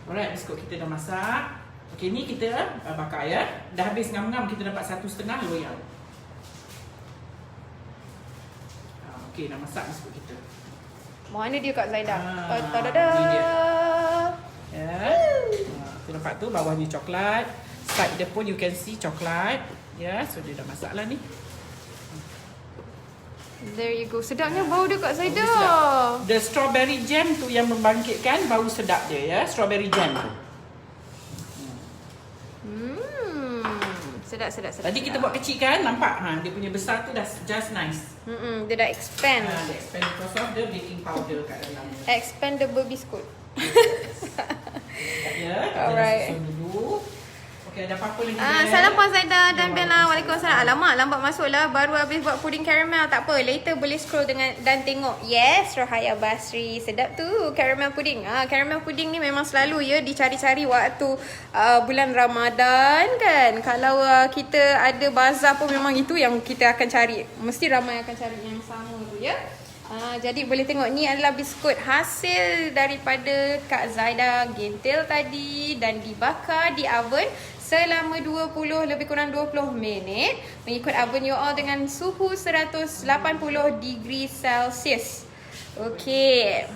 Alright, biskut kita dah masak. Okey, ni kita bakar ya. Dah habis ngam-ngam kita dapat 1/2 loyang. Okey, dah masak biskut kita. Mana dia Kak Zaida? Ni dia. Ya. Kita nampak tu bawahnya coklat. Side dia pun you can see coklat. Ya, so dia dah masak lah ni. There you go. Sedapnya bau dia Kak Zaida. The strawberry jam tu yang membangkitkan bau sedap dia ya. Strawberry jam tu. Sedap. Tadi kita buat kecil kan, nampak? Dia punya besar tu dah just nice. Dia dah expand. Dia expand because of the baking powder kat dalam. Expandable biskut. Ya, kita Alright. susun dulu. Okey, ada apa-apa apa lagi? Salam Puan Zaidah dan Bella. Waalaikumsalam. Alamak, lambat masuk lah. Baru habis buat puding caramel. Tak apa, later boleh scroll dan tengok. Yes, Rohaya Basri. Sedap tu caramel puding. Caramel puding ni memang selalu ya dicari-cari waktu bulan Ramadan kan. Kalau kita ada bazar pun memang itu yang kita akan cari. Mesti ramai akan cari yang sama tu ya. Jadi boleh tengok ni adalah biskut hasil daripada Kak Zaidah gentil tadi dan dibakar di oven selama 20 lebih kurang 20 minit mengikut oven you all dengan suhu 180 degree Celsius. Okey.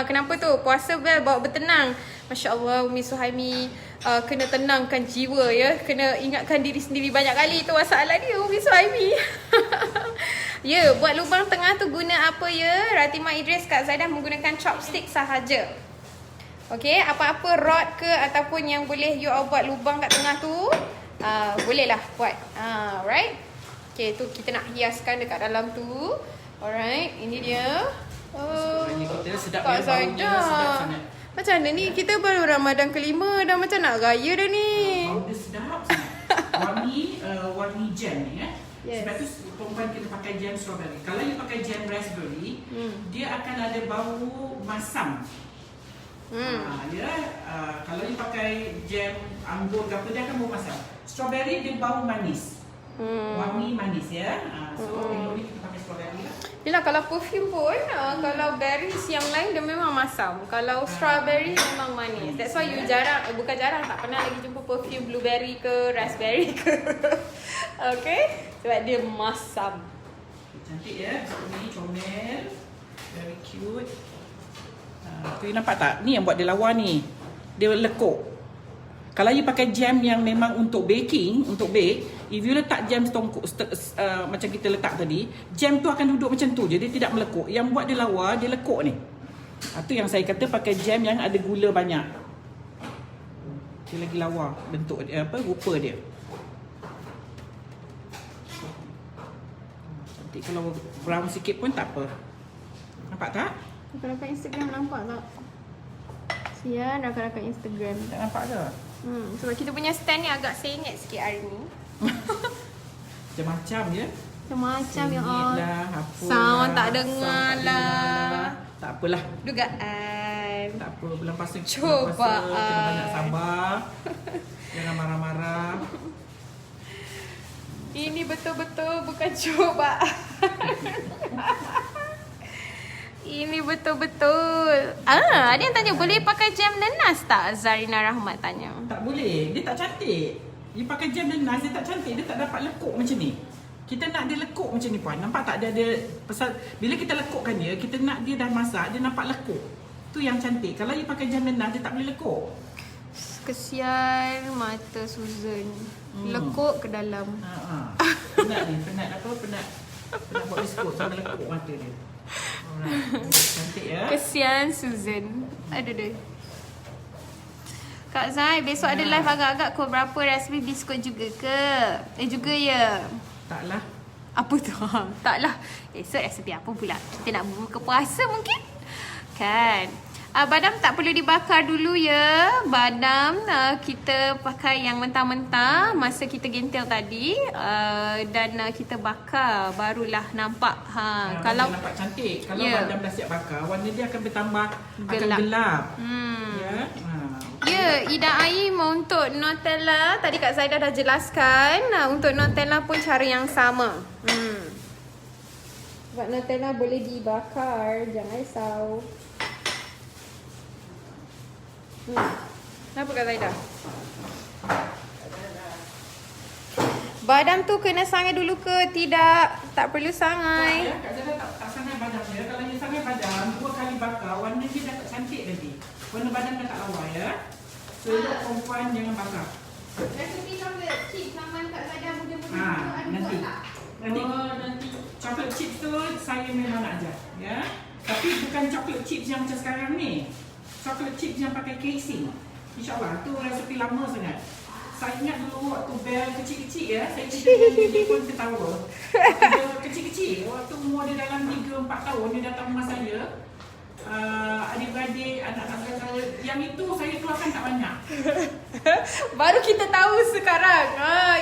Kenapa tu? Puasa bel bawa bertenang. Masya Allah, Umi Suhaimi kena tenangkan jiwa ya. Kena ingatkan diri sendiri banyak kali. Itu masalah dia Umi Suhaimi. Ya, buat lubang tengah tu guna apa ya? Ratimah Idris, Kak Zaidah menggunakan chopstick sahaja. Okey, apa-apa rod ke ataupun yang boleh you all buat lubang kat tengah tu, bolehlah buat. Right? Okey, tu kita nak hiaskan dekat dalam tu. Alright, ini dia. Sedap Kak Zaidah. Macam mana ni? Kita baru Ramadan kelima dah macam nak raya dah ni. Bau dia sedap sangat. Warni jam ni Yes. Sebab tu perempuan kita pakai jam strawberry. Kalau you pakai jam raspberry, dia akan ada bau masam. Kalau you pakai jam anggur ke apa, dia akan bau masam. Strawberry dia bau manis. Wangi manis ya. So ni kita pakai strawberry lah. Yelah, kalau perfume pun kalau berries yang lain dia memang masam. Kalau strawberry memang manis. That's why you bukan jarang, tak pernah lagi jumpa perfume blueberry ke raspberry ke. Okay, sebab dia masam. Cantik ya. Ni comel. Very cute. Tu nampak tak? Ni yang buat dia lawa ni. Dia lekuk. Kalau you pakai jam yang memang untuk baking, untuk bake, if you letak jam setongkok macam kita letak tadi, jam tu akan duduk macam tu je, dia tidak melekuk. Yang buat dia lawa, dia lekuk ni. Itu yang saya kata pakai jam yang ada gula banyak. Dia lagi lawa bentuk dia, rupa dia. Cantik, kalau brown sikit pun tak apa. Nampak tak? Rakan-rakan Instagram nampak tak? Sian rakan-rakan Instagram. Tak nampak ke? Sebab kita punya stand ni agak sengit sikit hari ni. Macam-macam ya. Macam ya Allah. Allah. Apa Sound tak dengar lah. Tak apalah. Dugaan. Tak apa, bulan puasa Cobaan. kena banyak sabar. Jangan marah-marah. Ini betul-betul bukan cobaan. Ini betul-betul. Ada yang tanya boleh pakai jam nenas tak? Zarina Rahmat tanya. Tak boleh, dia tak cantik. Dia pakai jam nenas, dia tak cantik, dia tak dapat lekuk macam ni. Kita nak dia lekuk macam ni puan. Nampak tak dia ada pasal bila kita lekukkan dia, kita nak dia dah masak, dia nampak lekuk. Tu yang cantik. Kalau you pakai jam nenas, dia tak boleh lekuk. Kesian mata Susan. Lekuk ke dalam. Penat ni, penat buat biskut sampai lekuk mata dia. Alright. Cantik ya. Kesian Susan. Aduh deh. Kak Zai, besok ada live agak-agak pukul berapa? Resipi biskut juga ke? Juga ya. Taklah. Apa tu? Taklah. Esok resipi apa pula? Kita nak buka puasa mungkin? Kan? Badam tak perlu dibakar dulu ya. Badam kita pakai yang mentah-mentah masa kita gentil tadi dan kita bakar barulah nampak. Kalau nampak cantik. Kalau badam dah siap bakar, warna dia akan bertambah akan gelap. Ya. Ya, Ida Aim untuk Nutella tadi Kak Zaidah dah jelaskan. Untuk Nutella pun cara yang sama. Sebab Nutella boleh dibakar, jangan risau. Kenapa Kak Zaidah? Badam tu kena sangai dulu ke tidak? Tak perlu sangai. Kak Zaidah tak sangai badam dia. Kalau you sangai badam, 2 kali bakar, warna dia dah tak cantik nanti. Warna badam dah tak lawa ya. So, perempuan jangan bakar. Resipi chocolate chip sama Kak Zaidah muda-muda nanti. Nanti chocolate chips tu saya memang nak ajar ya. Tapi bukan chocolate chips yang macam sekarang ni. Chocolate chips yang pakai casing. InsyaAllah, tu resepi lama sangat. Saya ingat dulu waktu Bel kecil-kecil ya, saya cerita dengan dia pun ketawa. Dia kecil-kecil, waktu umur dia dalam 3-4 tahun, dia datang rumah saya. adik-beradik, anak-anak saudara, yang itu saya keluarkan tak banyak. Baru kita tahu sekarang.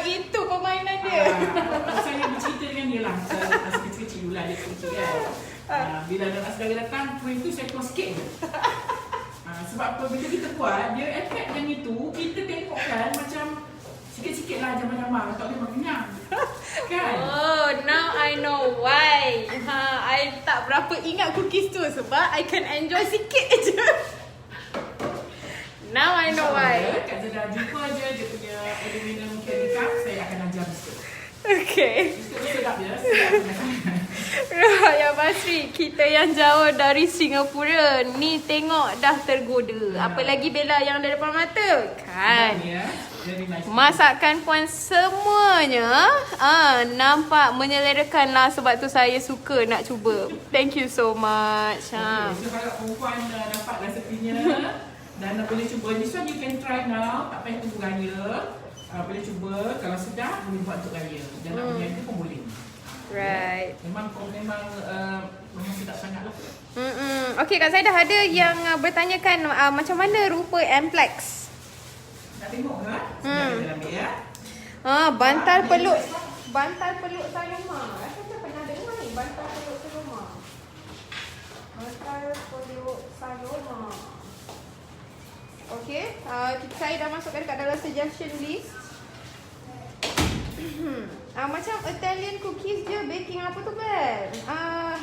Itu permainan dia. Saya bercerita dengan dia lah. Masa kecil-kecil dulu lah, dia kecil kan. Bila anak saudara datang, kuih tu saya keluar sikit je. Sebab apa, bila kita buat, dia efek yang itu, kita tengok kan macam sikit-sikit lah jamah-jamah, tak boleh makan kenyang. Kan? Oh, now I know why. I tak berapa ingat cookies tu sebab I can enjoy sikit je. Now I know why. Kak Zada jumpa je dia punya aluminium candy cup, saya akan ajar biskut. Okay. Biskut tu sedap je, sedap. Raya Basri, kita yang jauh dari Singapura ni tengok dah tergoda. Apalagi Bella yang ada depan mata. Kan? Masakan puan semuanya nampak menyelerakan lah, sebab tu saya suka nak cuba. Thank you so much. Okay, so kalau perempuan dapat resepinya dan boleh cuba, this one you can try now, tak payah tunggu raya. Boleh cuba, kalau sedap boleh buat untuk raya. Dan nak berniaga pun boleh. Right. Memang sedap sangat lah. Okay, Kak Zaidah ada yang bertanyakan macam mana rupa Amplex. Nak tengok ke? Sedap kita ambil ya. Bantal peluk Saloma. Rasa saya pernah dengar ni, bantal peluk Saloma. Bantal peluk Saloma. Okay, saya dah masukkan dekat dalam suggestion list. Macam Italian cookies je, baking apa tu kan?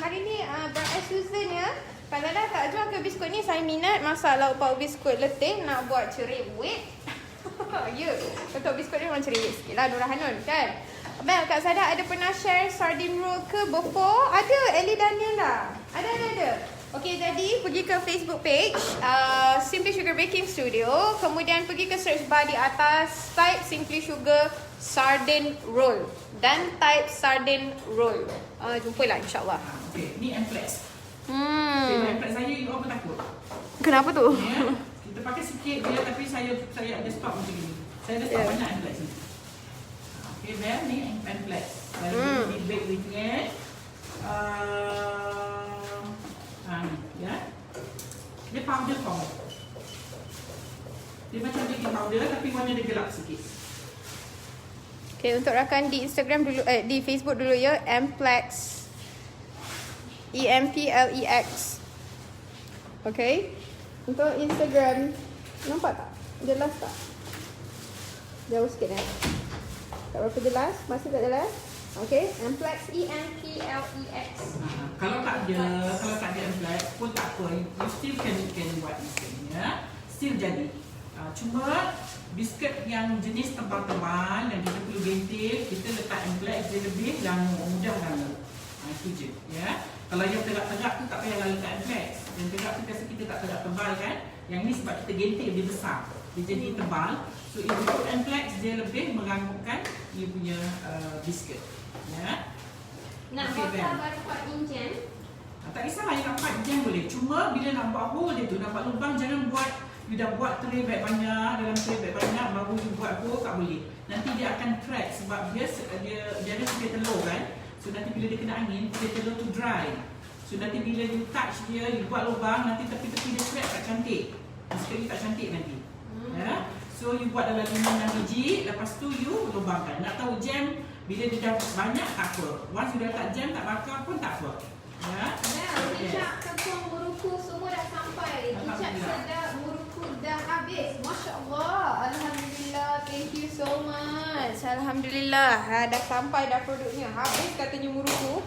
Hari ni Bright Susan ya. Kalau dah tak jual ke biskut ni, saya minat masak lauk pauk biskut letih nak buat cerewet. Ya, untuk biskut ni memang cerewet sikit lah Nurah Hanun kan. Bel, Kak Sada ada pernah share sardine roll ke before? Ada, Ellie Daniel lah. Ada. Okay, jadi pergi ke Facebook page Simply Sugar Baking Studio. Kemudian pergi ke search bar di atas, type Simply Sugar Sardine Roll dan type Sardine Roll. Jumpalah insyaAllah. Okay, ni Amplex. Okay, Amplex saya, you apa takut? Kenapa tu? Ya, kita pakai sikit je, tapi saya ada stok macam ni. Saya ada stok banyak Amplex ni. Okay, Bel, ni Amplex. Saya di bake with ni. Ya. Dia powder form. Dia macam baking powder tapi warna dia gelap sikit. Okay, untuk rakan di Instagram dulu, di Facebook dulu ya, Amplex. EMPLEX. Okay. Untuk Instagram, nampak tak? Jelas tak? Jauh sikit tak berapa jelas? Masih tak jelas? Okay, Amplex, EMPLEX. Kalau tak ada Amplex pun tak apa. You still can buat biscuit ni ya. Still jadi. Cuma biskuit yang jenis tebal-tebal yang kita perlu gentil, kita letak Amplex dia lebih mudah ganggu. Itu je ya. Kalau yang tegak-tegak tu tak payah letak Amplex. Yang tegak tu biasa kita tak tegak tebal kan. Yang ni sebab kita gentil dia besar. Dia jadi tebal. So if you put Amplex dia lebih mengganggukan you punya biskuit. Ya. Nak buat baru 4 injen. Tak kisahlah you nak 4 jam boleh. Cuma bila nak buat hole dia tu, nak buat lubang, jangan buat you dah buat tray bag banyak, dalam tray bag banyak baru you buat hole, tak boleh. Nanti dia akan crack sebab dia ada kulit telur kan. So nanti bila dia kena angin, kulit telur tu dry. So nanti bila you touch dia, you buat lubang, nanti tepi-tepi dia crack, tak cantik. Sekali tak cantik nanti. Ya. So you buat dalam 5-6 biji, lepas tu you lubangkan. Nak tahu jam bila dia dah banyak tak apa. Once you dah tak jam, tak bakar pun tak apa. Ya. Kicap tepung muruku semua dah sampai. Kicap sedap muruku dah habis. Masya Allah. Alhamdulillah. Thank you so much. Alhamdulillah. Dah sampai dah produknya. Habis katanya muruku.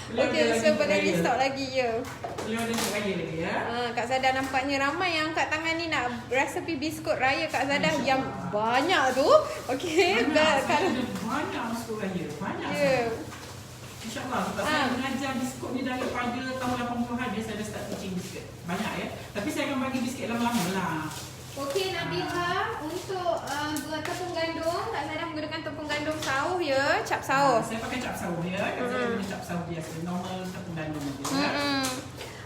Okay, so boleh restock lagi ya. Boleh ada untuk raya lagi ya. Kak Zadah nampaknya ramai yang angkat tangan ni nak resepi biskut raya Kak Zadah yang banyak tu. Okay. Banyak masuk raya. Banyak. Ya. InsyaAllah sebab saya mengajar biskut ni daripada tahun 80-an dia saya dah start teaching biskut. Banyak ya. Tapi saya akan bagi biskut lama-lama lah. Okey Nabila, untuk buat tepung gandum, Kak Zadah menggunakan tepung gandum sauh ya, cap sauh. Saya pakai cap sauh ya. Saya guna cap sauh biasa, normal tepung gandum saja.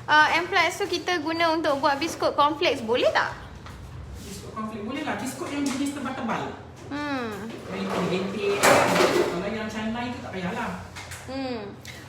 Amplex tu kita guna untuk buat biskut cornflakes, boleh tak? Biskut cornflakes boleh lah. Biskut yang jenis tebal-tebal. Yang gentil. Kalau yang canai tu tak payahlah.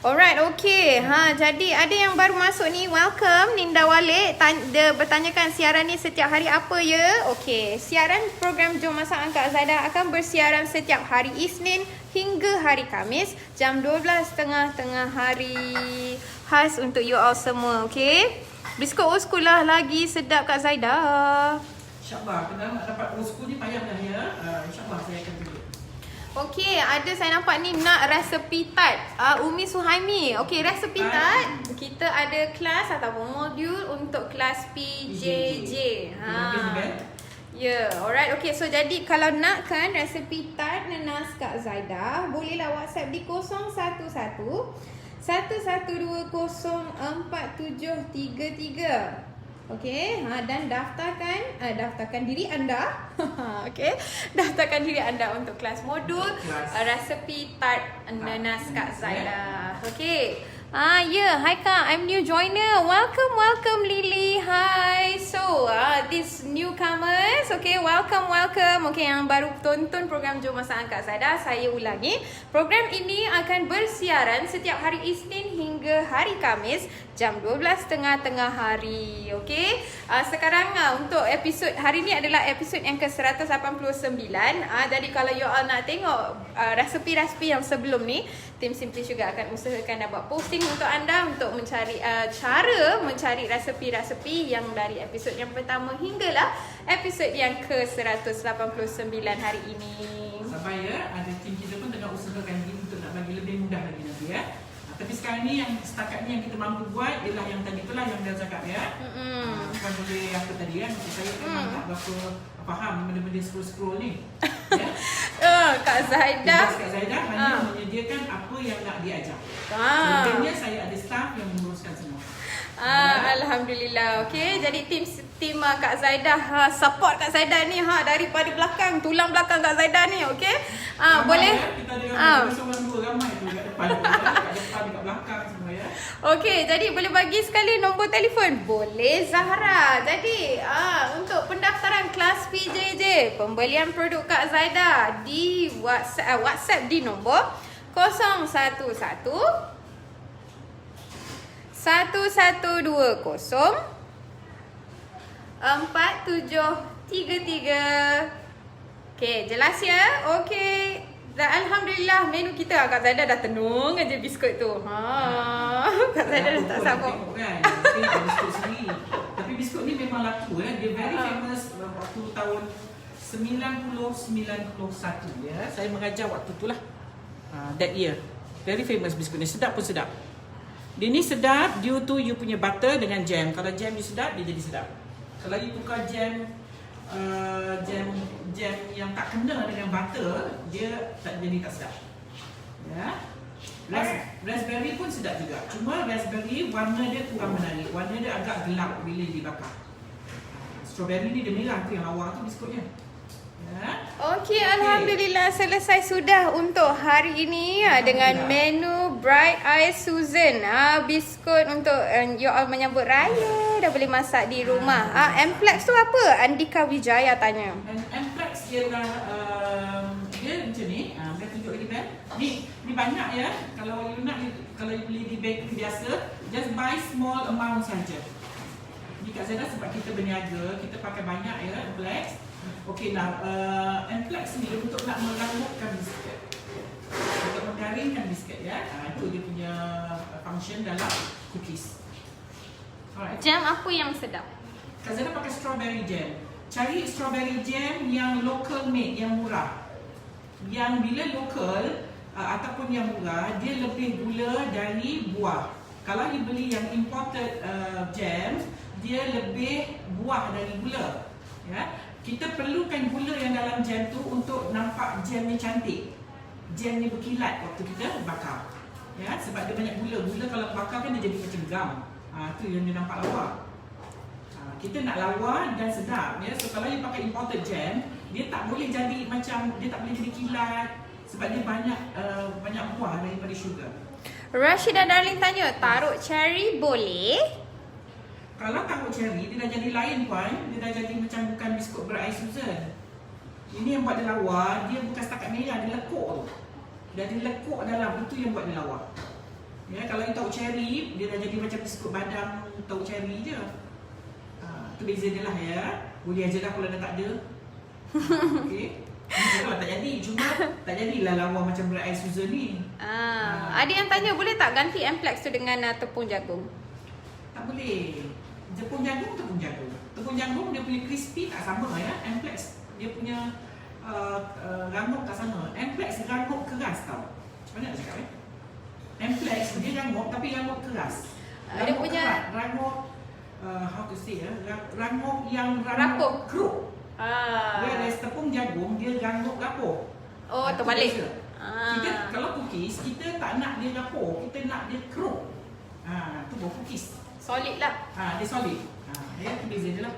Alright, okay. Jadi ada yang baru masuk ni, welcome Ninda Walik. Dia bertanyakan siaran ni setiap hari apa ya? Okay, siaran program Jom Masak Angkat Zaidah akan bersiaran setiap hari Isnin hingga hari Khamis jam 12.30 tengah hari. Khas untuk you all semua, okay? Biskut old school lah lagi sedap Kak Zaidah. InsyaAllah, kita nak dapat old school ni payah dah ya. InsyaAllah saya akan tunjuk. Okey, ada saya nampak ni nak resepi tart. Umi Suhaimi. Okey, resepi tart. Kita ada kelas ataupun modul untuk kelas PJJ. Ya, alright. Okey, so jadi kalau nak kan resepi tart nanas Kak Zaidah, bolehlah WhatsApp di 011 112 4733. Okey, dan daftarkan diri anda. Okey, daftarkan diri anda untuk kelas modul resepi tart nanas Kak Zaidah. Okey. Hi Kak, I'm new joiner. Welcome Lily. Hi. So, these newcomers, okay, welcome. Okay, yang baru tonton program Jom Masak Angkat Zaidah, saya ulangi. Program ini akan bersiaran setiap hari Isnin hingga hari Khamis jam 12.30 tengah hari. Okay. Sekarang untuk episod hari ni adalah episod yang ke-189. Jadi kalau you all nak tengok resepi-resepi yang sebelum ni, Tim Simply Sugar akan usahakan dan buat posting untuk anda untuk mencari cara mencari resepi-resepi yang dari episod yang pertama hinggalah episod yang ke-189 hari ini. Sampai ya, ada tim kita pun tengah usahakan diri untuk nak bagi lebih mudah lagi nanti ya. Tapi sekarang ni yang setakat ni yang kita mampu buat ialah yang tadi itulah yang dia cakap ya. Bukan boleh apa tadi kan. Saya memang tak berapa faham benda-benda scroll ni. Ya. Kak Zaidah. Kak Zaidah hanya menyediakan apa yang nak diajar. Sebenarnya saya ada staff yang menguruskan semua. Alhamdulillah. Okey, jadi tim Kak Zaidah support Kak Zaidah ni daripada belakang, tulang belakang Kak Zaidah ni, okey. Boleh kita ada seorang dua ramai tu kat depan, dekat belakang semua ya. Okey, jadi boleh bagi sekali nombor telefon? Boleh Zahra. Jadi untuk pendaftaran kelas PJJ, pembelian produk Kak Zaidah di WhatsApp di nombor 011 1120 4733. Okey, jelas ya? Okey. Dan Alhamdulillah menu kita Kak Zaidah dah tenung aja biskut tu. Kak Zaidah dah tak sabar. Biskut sendiri. Tapi biskut ni memang laku ya. Dia very famous waktu tahun 90-91 ya. Saya mengajar waktu tu lah. That year. Very famous biskut ni. Sedap pun sedap. Dia ni sedap due to you punya butter dengan jam. Kalau jam you sedap, dia jadi sedap. Kalau you tukar jam yang tak kena dengan butter, dia tak jadi tak sedap. Ya. Raspberry pun sedap juga. Cuma raspberry warna dia kurang menarik. Warna dia agak gelap bila dibakar. Strawberry ni dia merah tu yang lawa tu biskutnya. Okey, Alhamdulillah selesai sudah untuk hari ini dengan menu Bright Eyes Susan. Biskut untuk you all menyambut raya, dah boleh masak di rumah. Amplex tu apa? Andika Wijaya tanya. Amplex ialah dia macam ni. Saya tunjuk lagi kan. Ni banyak ya. Kalau you beli di bakery biasa, just buy small amount saja. Ni Kak Zaidah sebab kita berniaga, kita pakai banyak ya Amplex. Okey lah, Amplex ni untuk nak melambutkan biskut, untuk menggaringkan biskut ya. Itu dia punya function dalam cookies. Alright. Jam apa yang sedap? Kak Zaidah pakai strawberry jam. Cari strawberry jam yang local made, yang murah. Yang bila local ataupun yang murah, dia lebih gula dari buah. Kalau you beli yang imported jam, dia lebih buah dari gula. Ya. Kita perlukan gula yang dalam jam tu untuk nampak jam ni cantik. Jam ni berkilat waktu kita bakar. Ya, sebab dia banyak gula. Gula kalau bakar kan dia jadi macam gam. Tu yang dia nampak lawa. Kita nak lawa dan sedap ya. So kalau you pakai imported jam, dia tak boleh jadi macam, dia tak boleh jadi kilat sebab dia banyak buah daripada sugar. Rashida Darling tanya, taruh cherry boleh? Kalau taruh cherry, dia dah jadi lain puan. Dia dah jadi macam bukan biskut Bright Eyes Susan. Ini yang buat dia lawa, dia bukan setakat merah, dia lekuk tu. Dan dia lekuk dalam, itu yang buat dia lawa. Ya, kalau yang tahu cherry, dia dah jadi macam biskut badang tahu cherry je. Itu beza dia lah ya. Boleh aja lah kalau dah tak ada. Okey. Kalau tak jadi, cuma tak jadilah lawa macam Bright Eye Susan ni. Ada yang tanya boleh tak ganti Amplex tu dengan tepung jagung? Tak boleh. Tepung jagung. Tepung jagung dia punya crispy tak sama ya. Amplex dia punya rangup tak sama. Amplex rangup keras tau. Macam mana nak cakap Amplex dia rangup tapi rangup keras. Dia punya keras, rangup how to say rangup yang rapuh. keruk. Whereas tepung jagung dia rangup rapuh. Oh, terbalik. Kita kalau cookies kita tak nak dia rapuh, kita nak dia keruk. Tu baru cookies. Solid lah. Dia solid. Itu beza dia lah.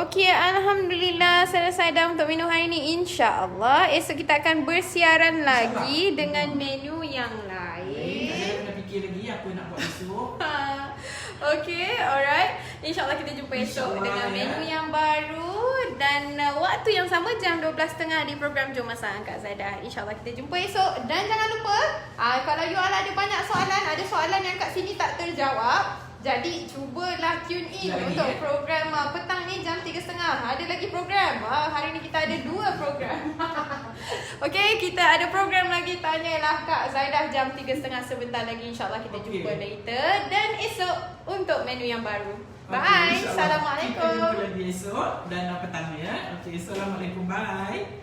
Okey, alhamdulillah selesai dah untuk menu hari ni. InsyaAllah esok kita akan bersiaran lagi dengan menu yang lain. Saya kena fikir lagi apa nak buat esok. Okay, alright. InsyaAllah kita jumpa esok dengan menu yang baru. Dan waktu yang sama jam 12.30 di program Jom Masak Kak Zaidah. InsyaAllah kita jumpa esok. Dan jangan lupa, kalau you all ada banyak soalan, ada soalan yang kat sini tak terjawab, jadi cubalah tune in untuk program petang ni jam 3.30. Ada lagi program. Hari ni kita ada 2 program. Okay, kita ada program lagi. Tanyalah Kak Zaidah jam 3.30 sebentar lagi. InsyaAllah kita jumpa later. Dan esok untuk menu yang baru. Bye. Assalamualaikum. Kita jumpa lagi esok dan petang ya. Okay, Assalamualaikum. Bye.